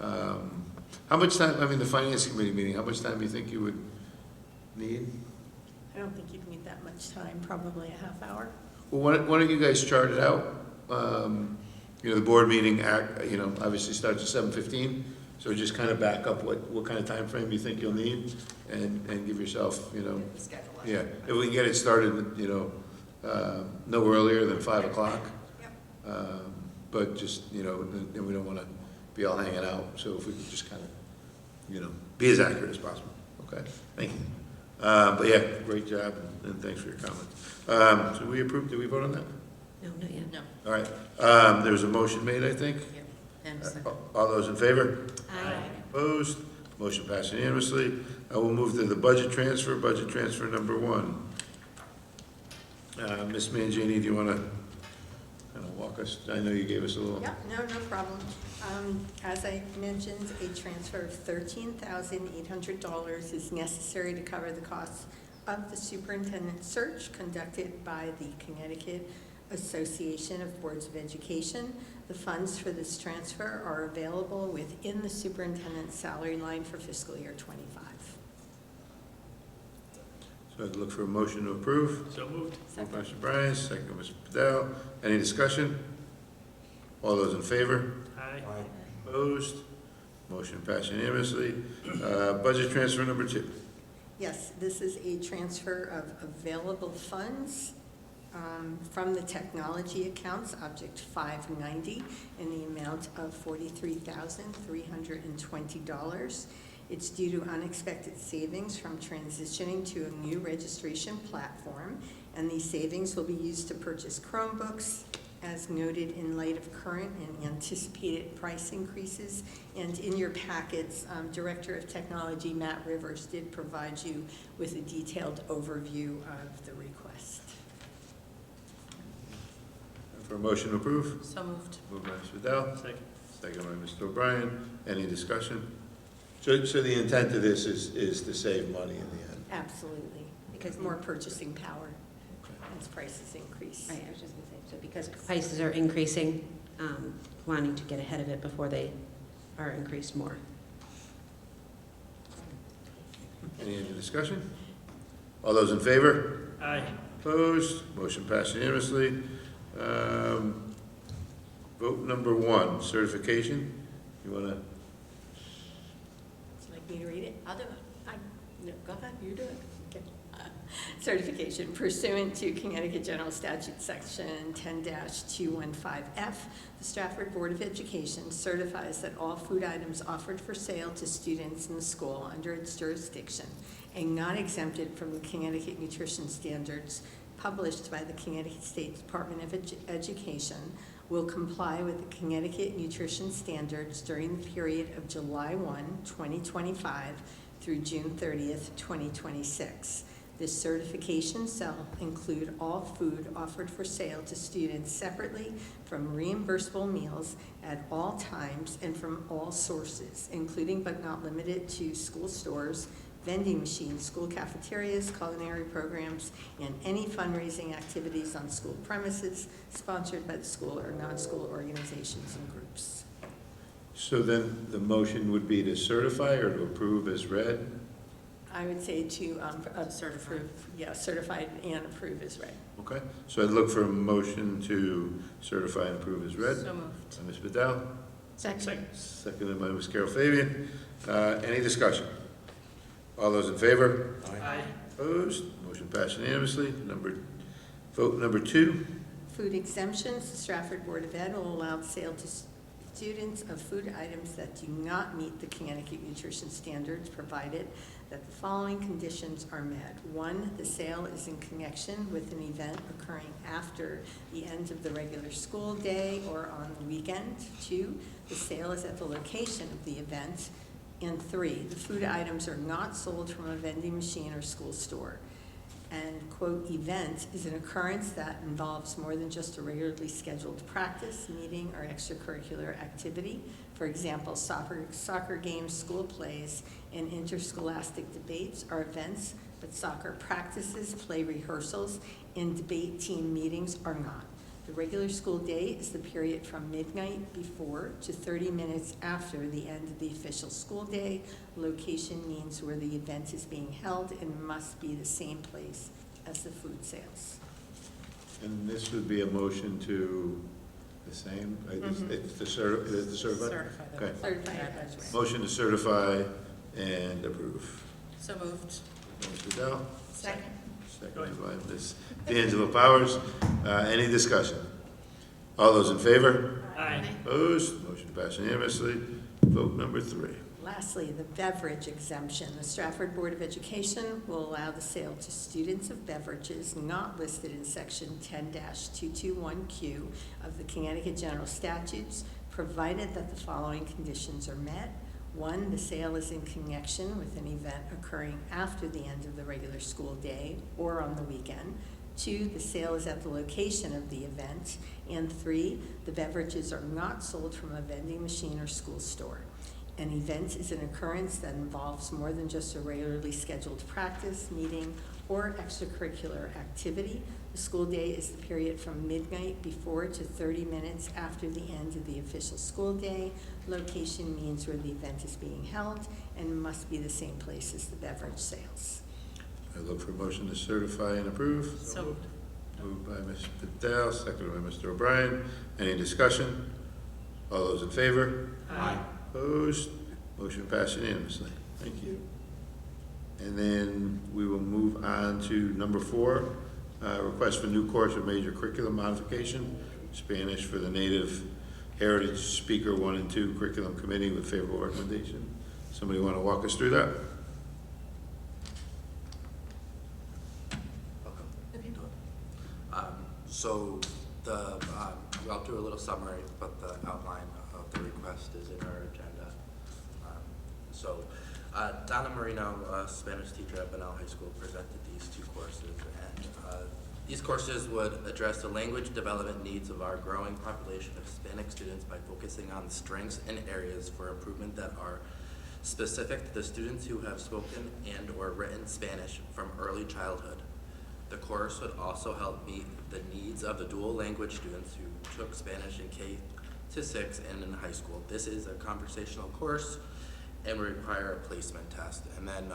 how much time, I mean, the finance committee meeting, how much time do you think you would need? I don't think you'd need that much time, probably a half hour. Well, why don't you guys chart it out? The board meeting, obviously starts at 7:15, so just kind of back up what kind of time frame you think you'll need, and give yourself, yeah, if we can get it started, no earlier than 5 o'clock. Yep. But just, then we don't want to be all hanging out, so if we could just kind of, be as accurate as possible, okay? Thank you. But yeah, great job, and thanks for your comments. So we approved, did we vote on that? No, not yet. No. All right, there was a motion made, I think. Yep. And a second. All those in favor? Aye. Opposed? Motion passed unanimously. I will move to the budget transfer number 1. Ms. Mangini, do you want to kind of walk us, I know you gave us a little. Yep, no problem. As I mentioned, a transfer of $13,800 is necessary to cover the costs of the superintendent search conducted by the Connecticut Association of Boards of Education. The funds for this transfer are available within the superintendent's salary line for fiscal year 25. So I'd look for a motion to approve. So moved. Moved by Mr. Bryan, second by Mr. Padell. Any discussion? All those in favor? Aye. Opposed? Motion passed unanimously. Budget transfer number 2. Yes, this is a transfer of available funds from the technology accounts, object 590, in the amount of $43,320. It's due to unexpected savings from transitioning to a new registration platform, and these savings will be used to purchase Chromebooks, as noted in light of current and anticipated price increases. And in your packets, Director of Technology Matt Rivers did provide you with a detailed overview of the request. For a motion to approve? So moved. Moved by Mr. Padell. Second. Second by Mr. O'Brien. Any discussion? So the intent of this is to save money in the end? Absolutely, because more purchasing power as prices increase. Right, I was just going to say, so because prices are increasing, wanting to get ahead of it before they are increased more. Any other discussion? All those in favor? Aye. Opposed? Motion passed unanimously. Vote number 1, certification. You want to? Would you like me to read it? I'll do it. No, go ahead, you do it. Okay. certification pursuant to Connecticut General Statute Section 10-215F. The Stratford Board of Education certifies that all food items offered for sale to students in the school under its jurisdiction and not exempted from the Connecticut nutrition standards published by the Connecticut State Department of Education will comply with the Connecticut nutrition standards during the period of July 1, 2025 through June 30th, 2026. This certification shall include all food offered for sale to students separately from reimbursable meals at all times and from all sources, including but not limited to school stores, vending machines, school cafeterias, culinary programs, and any fundraising activities on school premises sponsored by the school or non-school organizations and groups. So then the motion would be to certify or to approve as read? I would say to certify. Yeah, certified and approve is read. Okay, so I'd look for a motion to certify and approve as read. So moved. By Ms. Vidal. Second. Seconded by Ms. Carol Fabian. Any discussion? All those in favor? Aye. Opposed? Motion passed unanimously. Vote number 2. Food exemptions. The Stratford Board of Ed will allow the sale to students of food items that do not meet the Connecticut nutrition standards, provided that the following conditions are met. 1, the sale is in connection with an event occurring after the end of the regular school day or on the weekend. 2, the sale is at the location of the event. And 3, the food items are not sold from a vending machine or school store. And, quote, event is an occurrence that involves more than just a regularly scheduled practice, meeting, or extracurricular activity. For example, soccer games, school plays, and interscholastic debates are events, but soccer practices, play rehearsals, and debate team meetings are not. The regular school day is the period from midnight before to 30 minutes after the end of the official school day. Location means where the event is being held and must be the same place as the food sales. And this would be a motion to the same? It's the certify? Certify. Okay. Certify as read. Motion to certify and approve. So moved. Ms. Vidal. Second. Seconded by Ms. D'Angelo Powers. Any discussion? All those in favor? Aye. Opposed? Motion passed unanimously. Vote number 3. Lastly, the beverage exemption. The Stratford Board of Education will allow the sale to students of beverages not listed in Section 10-221Q of the Connecticut General Statutes, provided that the following conditions are met. 1, the sale is in connection with an event occurring after the end of the regular school day or on the weekend. 2, the sale is at the location of the event. And 3, the beverages are not sold from a vending machine or school store. An event is an occurrence that involves more than just a regularly scheduled practice, meeting, or extracurricular activity. The school day is the period from midnight before to 30 minutes after the end of the official school day. Location means where the event is being held and must be the same place as the beverage sales. I look for a motion to certify and approve. So moved. Moved by Ms. Vidal, seconded by Mr. O'Brien. Any discussion? All those in favor? Aye. Opposed? Motion passed unanimously. Thank you. And then we will move on to number 4, request for new course or major curriculum modification, Spanish for the Native Heritage Speaker 1 and 2 Curriculum Committee with favorable recommendation. Somebody want to walk us through that? So I'll do a little summary, but the outline of the request is in our agenda. Donna Marino, a Spanish teacher at Bunnell High School, presented these 2 courses, and these courses would address the language development needs of our growing population of Hispanic students by focusing on the strengths and areas for improvement that are specific to the students who have spoken and or written Spanish from early childhood. The course would also help meet the needs of the dual language students who took Spanish in K-6 and in high school. This is a conversational course and would require a placement test. And then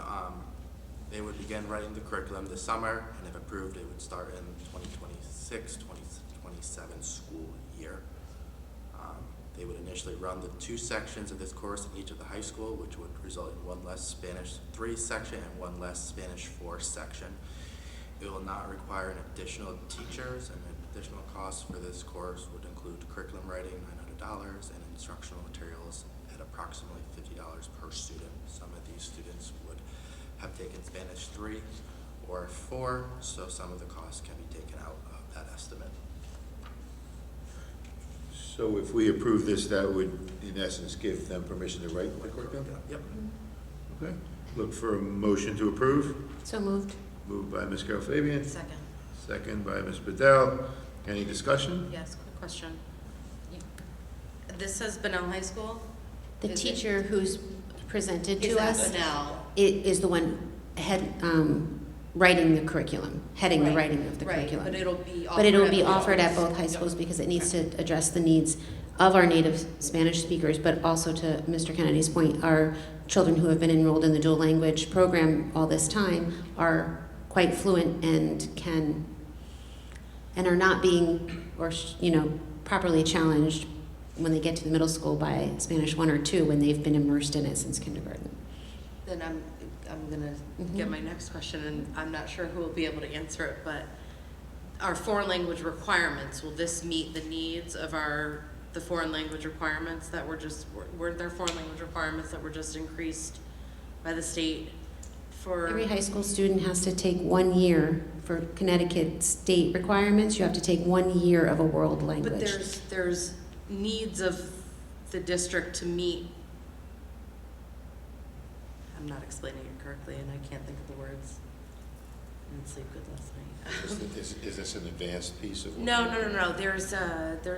they would begin writing the curriculum this summer, and if approved, it would start in 2026-2027 school year. They would initially run the 2 sections of this course in each of the high school, which would result in 1 less Spanish 3 section and 1 less Spanish 4 section. It will not require an additional teachers, and additional costs for this course would include curriculum writing, $900, and instructional materials at approximately $50 per student. Some of these students would have taken Spanish 3 or 4, so some of the costs can be taken out of that estimate. So if we approve this, that would, in essence, give them permission to write the curriculum? Yep. Okay. Look for a motion to approve. So moved. Moved by Ms. Carol Fabian. Second. Second by Ms. Bedell. Any discussion? Yes, quick question. This says Bunnell High School? The Is teacher who's presented Is to that us Bunnell? is the one writing the curriculum, heading the Right, writing of the right, curriculum. but it'll be But it'll be both offered at schools. both high schools because it needs to address the needs of our native Spanish speakers, but also to Mr. Kennedy's point, our children who have been enrolled in the dual language program all this time are quite fluent and are not being, properly challenged when they get to the middle school by Spanish 1 or 2 when they've been immersed in it since kindergarten. Then I'm gonna get my next question, and I'm not sure who will be able to answer it, but our foreign language requirements, will this meet the needs of the foreign language requirements that weren't there foreign language requirements that were just increased by the state for? Every high school student has to take 1 year for Connecticut state requirements. You have to take 1 year of a world language. But there's needs of the district to meet. I'm not explaining it correctly, and I can't think of the words. I didn't sleep good last night. Is this an advanced piece of? No. There's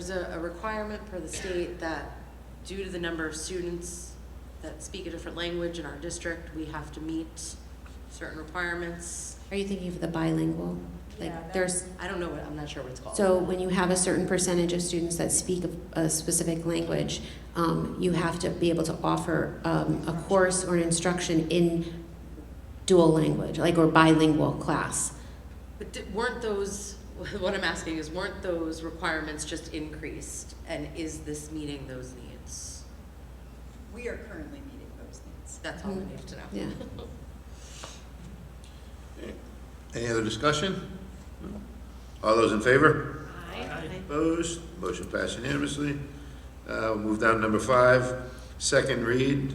a requirement per the state that due to the number of students that speak a different language in our district, we have to meet certain requirements. Are you thinking of the bilingual? I don't know I'm not sure what it's called. So when you have a certain percentage of students that speak a specific language, you have to be able to offer a course or an instruction in dual language, or bilingual class. But weren't those, what I'm asking is, weren't those requirements just increased? And is this meeting those needs? We are currently meeting those needs. That's all I need to know. Yeah. Any other discussion? All those in favor? Aye. Opposed? Motion passed unanimously. We'll move down to number 5, second read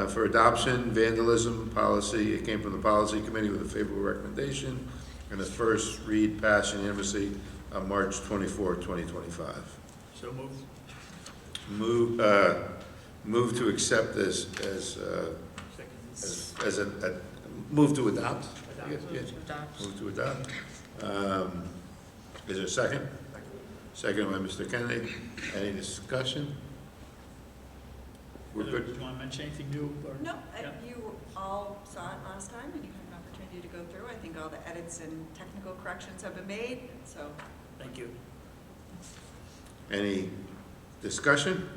for adoption, vandalism policy. It came from the policy committee with a favorable recommendation. And the first read passed unanimously on March 24, 2025. So moved. Move to accept move to adopt. Yes. Move to adopt. Is there a second? Second by Mr. Kennedy. Any discussion? We're good. Do you want to mention anything new? Or? No, Yeah. you all saw it last time, and you had an opportunity to go through. I think all the edits and technical corrections have been made, so. Thank you. Any discussion?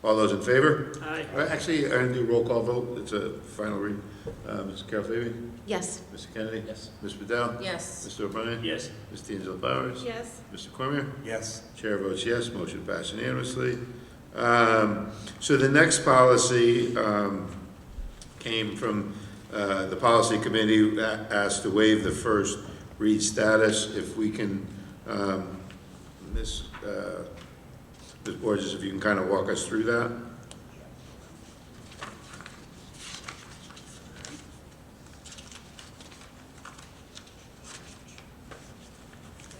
All those in favor? Aye. Actually, I'm going to do a roll call vote. It's a final read. Mr. Carol Fabian? Yes. Mr. Kennedy? Yes. Ms. Bedell? Yes. Mr. O'Brien? Yes. Ms. D'Angelo Powers? Yes. Mr. Cormier? Yes. Chair votes yes, motion passed unanimously. So the next policy came from the policy committee that asked to waive the first read status. If we can, Ms. Borges, if you can kind of walk us through that.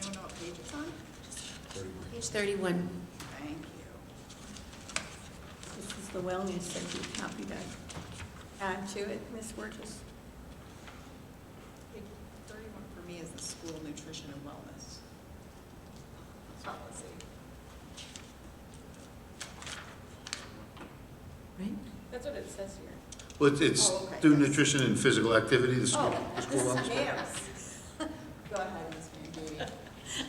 Anyone know what page it's on? Page 31. Thank you. This is the wellness that you'd happy to add to it, Ms. Burgess. Page 31 for me is the school nutrition and wellness policy. Right? That's what it says here. Well, it's Oh, okay. student nutrition and physical activity, the school Oh, wellness. yes. Go ahead, Ms. Mangini.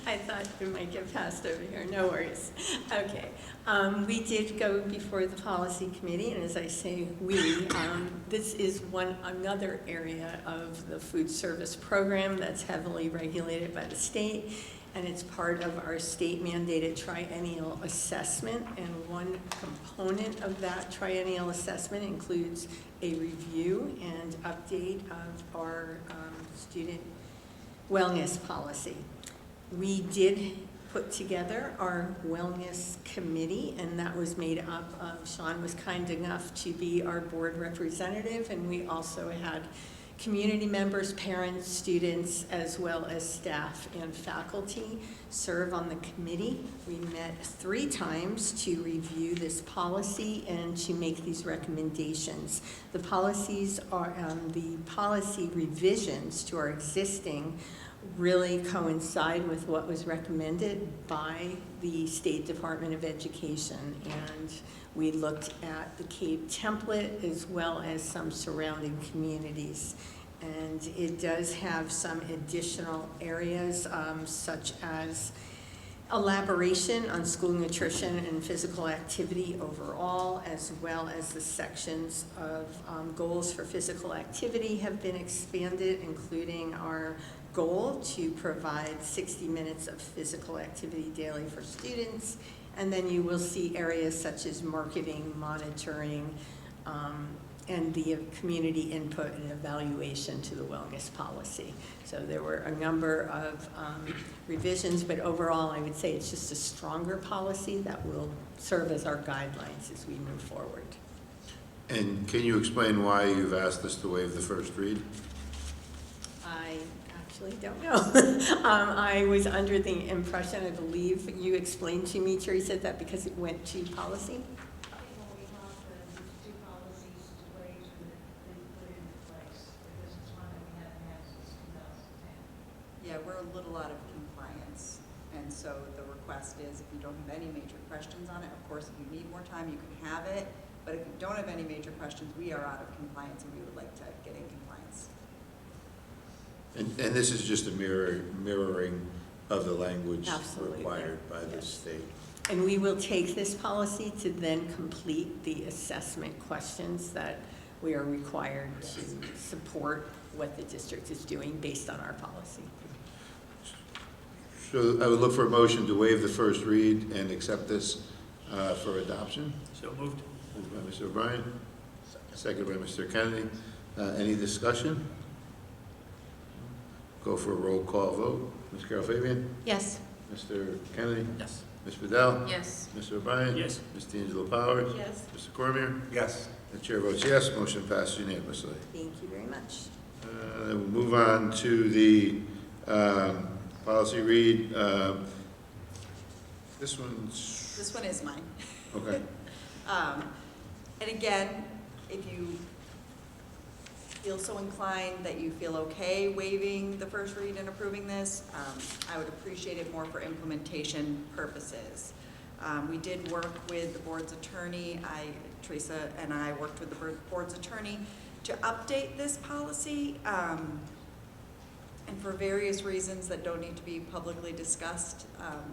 I thought it might get passed over here, no worries. Okay, we did go before the policy committee, and as I say, this is another area of the food service program that's heavily regulated by the state, and it's part of our state mandated triennial assessment, and one component of that triennial assessment includes a review and update of our student wellness policy. We did put together our wellness committee, and that was made up of, Sean was kind enough to be our board representative, and we also had community members, parents, students, as well as staff and faculty serve on the committee. We met 3 times to review this policy and to make these recommendations. The policies are, the policy revisions to our existing really coincide with what was recommended by the State Department of Education, and we looked at the Cape template as well as some surrounding communities. And it does have some additional areas such as elaboration on school nutrition and physical activity overall, as well as the sections of goals for physical activity have been expanded, including our goal to provide 60 minutes of physical activity daily for students. And then you will see areas such as marketing, monitoring, and the community input and evaluation to the wellness policy. So there were a number of revisions, but overall I would say it's just a stronger policy that will serve as our guidelines as we move forward. And can you explain why you've asked us to waive the first read? I actually don't know. I was under the impression, I believe you explained to me, Teresa, that because it went to policy? Yeah, we're a little out of compliance, and so the request is if you don't have any major questions on it, of course, if you need more time, you can have it, but if you don't have any major questions, we are out of compliance and we would like to get in compliance. And this is just a mirroring of the language Absolutely. required by the Yes. state. And we will take this policy to then complete the assessment questions that we are required to support what the district is doing based on our policy. So I would look for a motion to waive the first read and accept this for adoption. So moved. Moved by Mr. O'Brien, second by Mr. Kennedy. Any discussion? Go for a roll call vote. Ms. Carol Fabian? Yes. Mr. Kennedy? Yes. Ms. Vidal? Yes. Mr. O'Brien? Yes. Ms. D'Angelo Powers? Yes. Mr. Cormier? Yes. The chair votes yes, motion passes unanimously. Thank you very much. Then we'll move on to the policy read. This one's, This one is mine. okay. And again, if you feel so inclined that you feel okay waiving the first read and approving this, I would appreciate it more for implementation purposes. We did work with the board's attorney. Teresa and I worked with the board's attorney to update this policy. And for various reasons that don't need to be publicly discussed,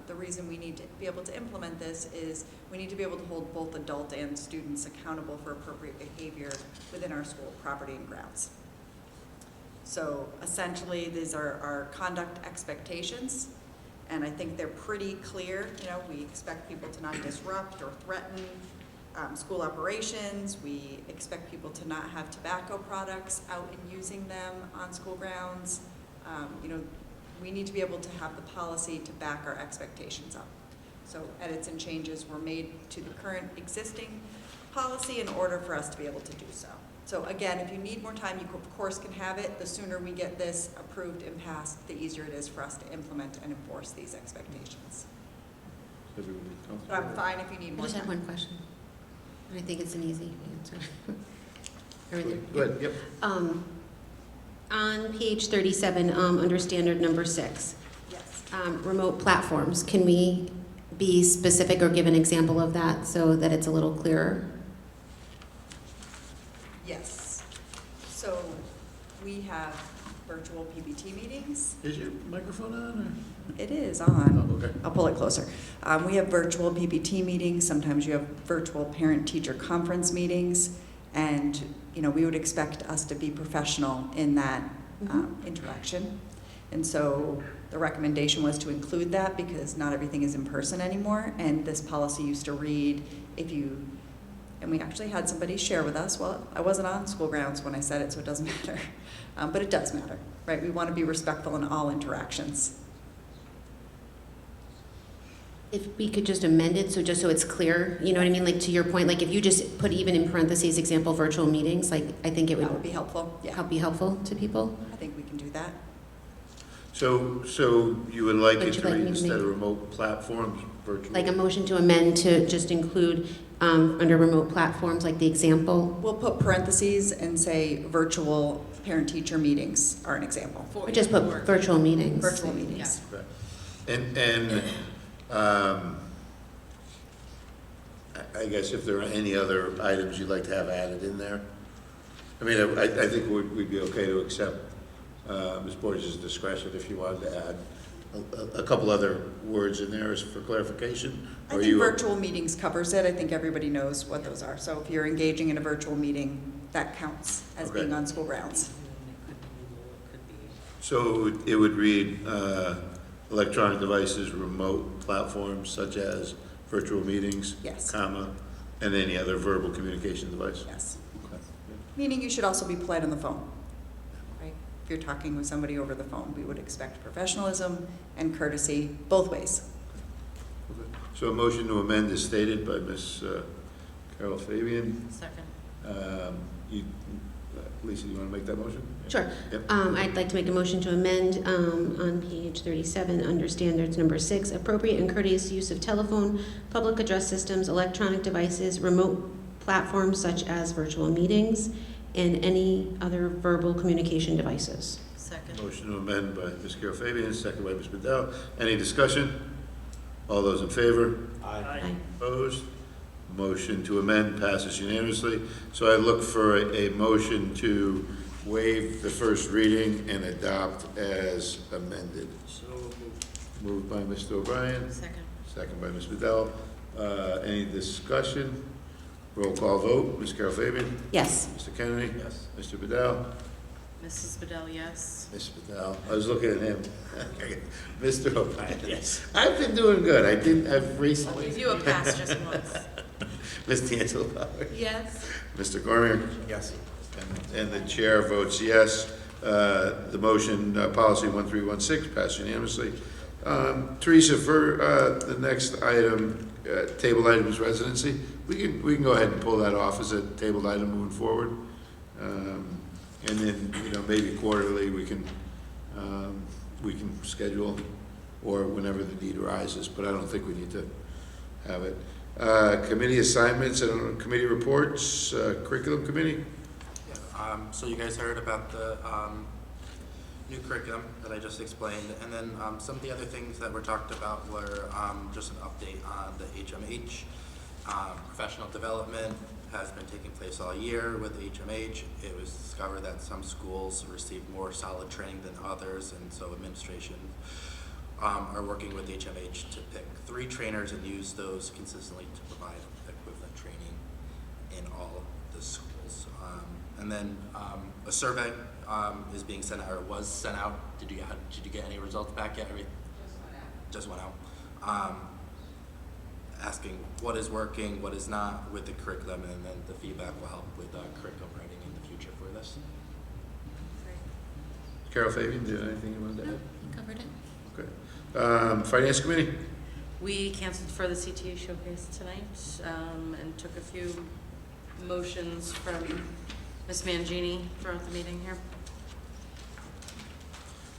the reason we need to be able to implement this is we need to be able to hold both adult and students accountable for appropriate behavior within our school property and grounds. So essentially, these are our conduct expectations, and I think they're pretty clear. You know, we expect people to not disrupt or threaten school operations. We expect people to not have tobacco products out and using them on school grounds. You know, we need to be able to have the policy to back our expectations up. So edits and changes were made to the current existing policy in order for us to be able to do so. So again, if you need more time, you of course can have it. The sooner we get this approved and passed, the easier it is for us to implement and enforce these expectations. Everybody But I'm fine if you need I more just have time. one question. And I think it's an easy answer. Everything. Go ahead, yep. On page 37, under standard number 6, Yes. Remote platforms, can we be specific or give an example of that so that it's a little clearer? Yes. So we have, for virtual PBT meetings. Is your microphone on? It is on. Oh, okay. I'll pull it closer. We have virtual PBT meetings. Sometimes you have virtual parent-teacher conference meetings. And, you know, we would expect us to be professional in that interaction. And so the recommendation was to include that because not everything is in person anymore. And this policy used to read, and we actually had somebody share with us, well, I wasn't on school grounds when I said it, so it doesn't matter. But it does matter, right? We want to be respectful in all interactions. If we could just amend it, so just so it's clear, you know what I mean? Like to your point, like if you just put even in parentheses example virtual meetings, like I think it That would be helpful, yeah. be helpful to people. I think we can do that. So you would like Would it you to like read me to instead make- of remote platforms, virtual? Like a motion to amend to just include under remote platforms, like the example. We'll put parentheses and say virtual parent-teacher meetings are an example. Or just put virtual meetings. Virtual meetings. And I guess if there are any other items you'd like to have added in there? I mean, I think we'd be okay to accept Ms. Borges' discretion if you wanted to add a couple other words in there as for clarification. I think virtual meetings covers it. I think everybody knows what those are. So if you're engaging in a virtual meeting, that counts as Okay. being on school grounds. So it would read electronic devices, remote platforms such as virtual meetings, Yes. comma, and any other verbal communication device? Yes. Okay. Meaning you should also be polite on the phone, right? If you're talking with somebody over the phone, we would expect professionalism and courtesy both ways. Okay. So a motion to amend is stated by Ms. Carol Fabian. Second. Lisa, you want to make that motion? Sure. Yep. I'd like to make a motion to amend on page 37 under standards number 6, appropriate and courteous use of telephone, public address systems, electronic devices, remote platforms such as virtual meetings, and any other verbal communication devices. Second. Motion to amend by Ms. Carol Fabian, second by Ms. Bedell. Any discussion? All those in favor? Aye. Opposed? Motion to amend passes unanimously. So I look for a motion to waive the first reading and adopt as amended. So Moved by Mr. O'Brien, Second. second by Ms. Bedell. Any discussion? Roll call vote. Ms. Carol Fabian? Yes. Mr. Kennedy? Yes. Mr. Bedell? Mrs. Bedell, yes. Ms. Bedell, I was looking at him. Mr. O'Brien? Yes. I've been doing good. I've recently. I'll give you a pass just once. Ms. D'Angelo Bauer? Yes. Mr. Cormier? Yes. And the chair votes yes. The motion, policy 1316, passed unanimously. Teresa, for the next item, table items residency, we can go ahead and pull that off as a tabled item moving forward. And then, maybe quarterly, we can schedule, or whenever the need arises, but I don't think we need to have it. Committee assignments and committee reports, curriculum committee? So you guys heard about the new curriculum that I just explained, and then some of the other things that were talked about were just an update on the HMH. Professional development has been taking place all year with HMH. It was discovered that some schools receive more solid training than others, and so administration are working with HMH to pick 3 trainers and use those consistently to provide equivalent training in all the schools. And then a survey is being sent out, or was sent out. Did you get any results back yet? Just went out. Asking what is working, what is not with the curriculum, and then the feedback will help with curriculum writing in the future for this. Carol Fabian, do you have anything you wanted to add? Covered it. Okay. Finance committee? We canceled for the CTA showcase tonight, and took a few motions from Ms. Mangini throughout the meeting here.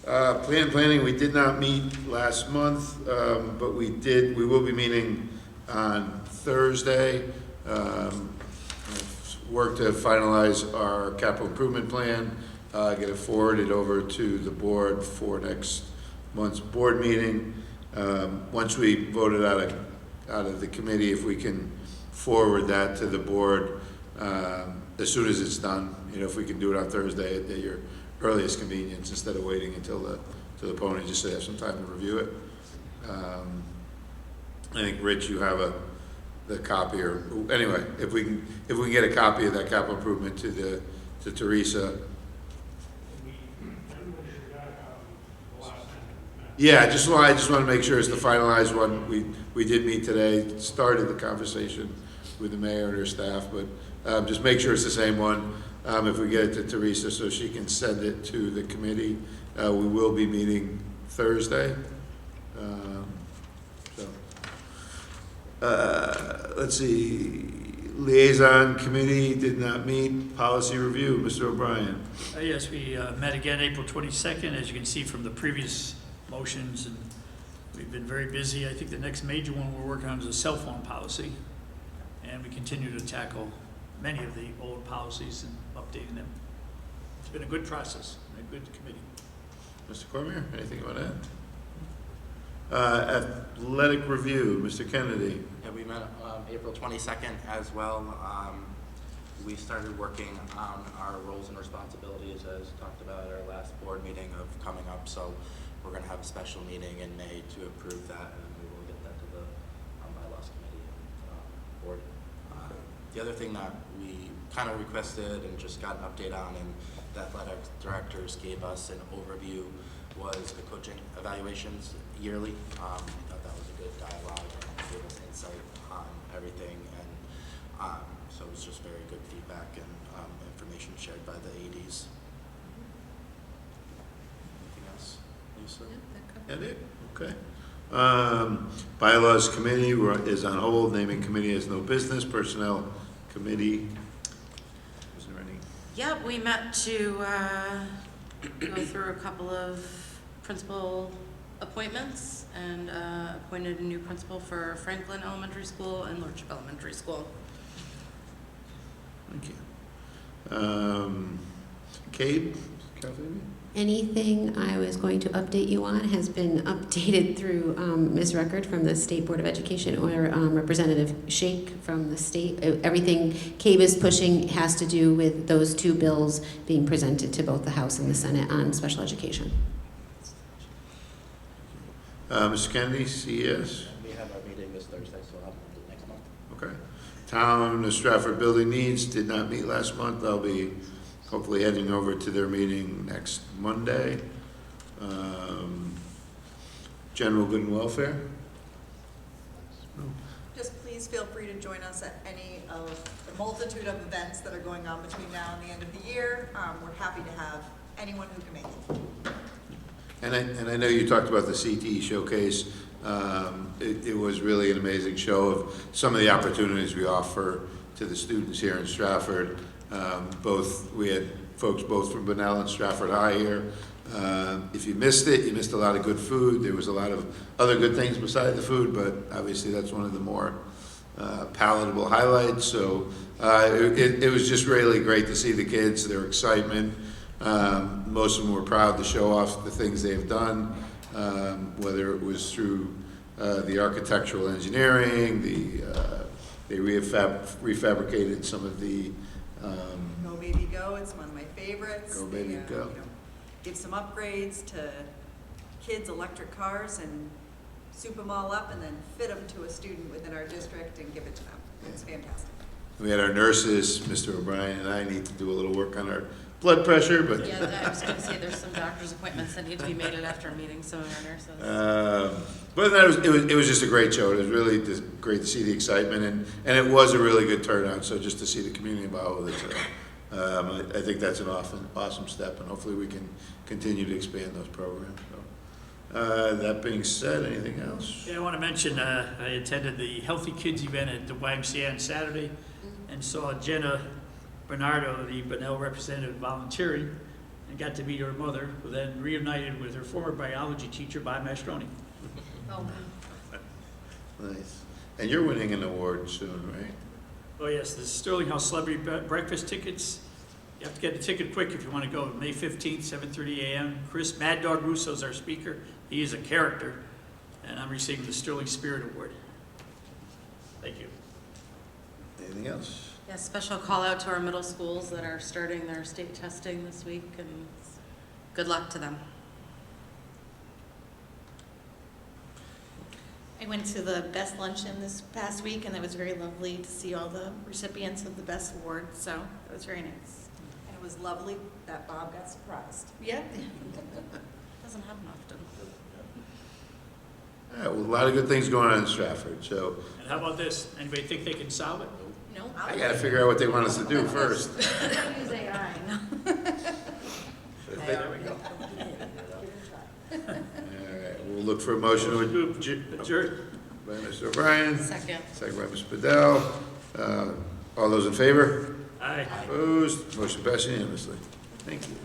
Planning, we did not meet last month, but we will be meeting on Thursday. Work to finalize our capital improvement plan, get it forwarded over to the board for next month's board meeting. Once we vote it out of the committee, if we can forward that to the board as soon as it's done, if we can do it on Thursday at your earliest convenience instead of waiting until the pony, just to have some time to review it. I think, Rich, you have the copy, or anyway, if we can get a copy of that capital improvement to Teresa. Yeah, I just want to make sure it's the finalized one. We did meet today, started the conversation with the mayor and her staff, but just make sure it's the same one. If we get it to Teresa so she can send it to the committee, we will be meeting Thursday. Let's see, liaison committee did not meet. Policy review, Mr. O'Brien. Yes, we met again April 22nd, as you can see from the previous motions, and we've been very busy. I think the next major one we're working on is a cell phone policy, and we continue to tackle many of the old policies and updating them. It's been a good process, and a good committee. Mr. Cormier, anything you want to add? Athletic review, Mr. Kennedy. Yeah, we met April 22nd as well. We started working on our roles and responsibilities as talked about at our last board meeting of coming up. So we're going to have a special meeting in May to approve that, and we will get that to the bylaws committee and board. The other thing that we kind of requested and just got an update on, and the athletic directors gave us an overview, was the coaching evaluations yearly. We thought that was a good dialogue and gave us insight on everything, and so it was just very good feedback and information shared by the ADs. Anything else, Lisa? That it? Okay. Bylaws committee is on hold. Naming committee has no business. Personnel committee. Is there any? Yeah, we met to go through a couple of principal appointments and appointed a new principal for Franklin Elementary School and Lordship Elementary School. Thank you. Kate? Kathleen? Anything I was going to update you on has been updated through Ms. Record from the State Board of Education, or Representative Shake from the state. Everything CABE is pushing has to do with those two bills being presented to both the House and the Senate on special education. Mr. Kennedy, CES? We have our meeting this Thursday, so I'll have it next month. Okay. Town of Stratford Building Needs did not meet last month. I'll be hopefully heading over to their meeting next Monday. General Good and Welfare? Just please feel free to join us at any of the multitude of events that are going on between now and the end of the year. We're happy to have anyone who can make it. And I know you talked about the CTE showcase. It was really an amazing show of some of the opportunities we offer to the students here in Stratford. We had folks both from Bunnell and Stratford High here. If you missed it, you missed a lot of good food. There was a lot of other good things beside the food, but obviously that's one of the more palatable highlights. So it was just really great to see the kids, their excitement. Most of them were proud to show off the things they've done, whether it was through the architectural engineering, they refabricated some of the Go Baby Go, it's one of my favorites. Go Baby They, Go. Give some upgrades to kids' electric cars and soup them all up and then fit them to a student within our district and give it to them. It's fantastic. We had our nurses, Mr. O'Brien and I need to do a little work on our blood pressure, but Yeah, I was going to say there's some doctor's appointments that need to be made after meeting some of our nurses. but it was just a great show. It was really just great to see the excitement, and it was a really good turnout. So just to see the community involved with it, I think that's an awesome step, and hopefully we can continue to expand those programs. So, that being said, anything else? Yeah, I want to mention I attended the Healthy Kids event at the YMCA on Saturday and saw Jenna Bernardo, the Bunnell representative, volunteering, and got to meet her mother, who then reunited with her former biology teacher, Bob Mastroni. Oh, Nice. And you're winning an award soon, right? Oh yes, the Sterling House Celebrity Breakfast tickets. You have to get a ticket quick if you want to go. May 15th, 7:30 a.m. Chris Mad Dog Russo is our speaker. He is a character, and I'm receiving the Sterling Spirit Award. Thank you. Anything else? Yeah, special call out to our middle schools that are starting their state testing this week, and good luck to them. I went to the best luncheon this past week, and it was very lovely to see all the recipients of the best award, so it was very nice. And it was lovely that Bob got surprised. Yeah. Doesn't happen often. All right, well, a lot of good things going on in Stratford, so And how about this? Anybody think they can solve it? No. I gotta figure out what they want us to do first. Use AI, no. There we go. All right, we'll look for a motion to adjourn by Mr. O'Brien. Second. Second by Mr. Padell. All those in favor? Aye. Opposed? Motion passed unanimously. Thank you.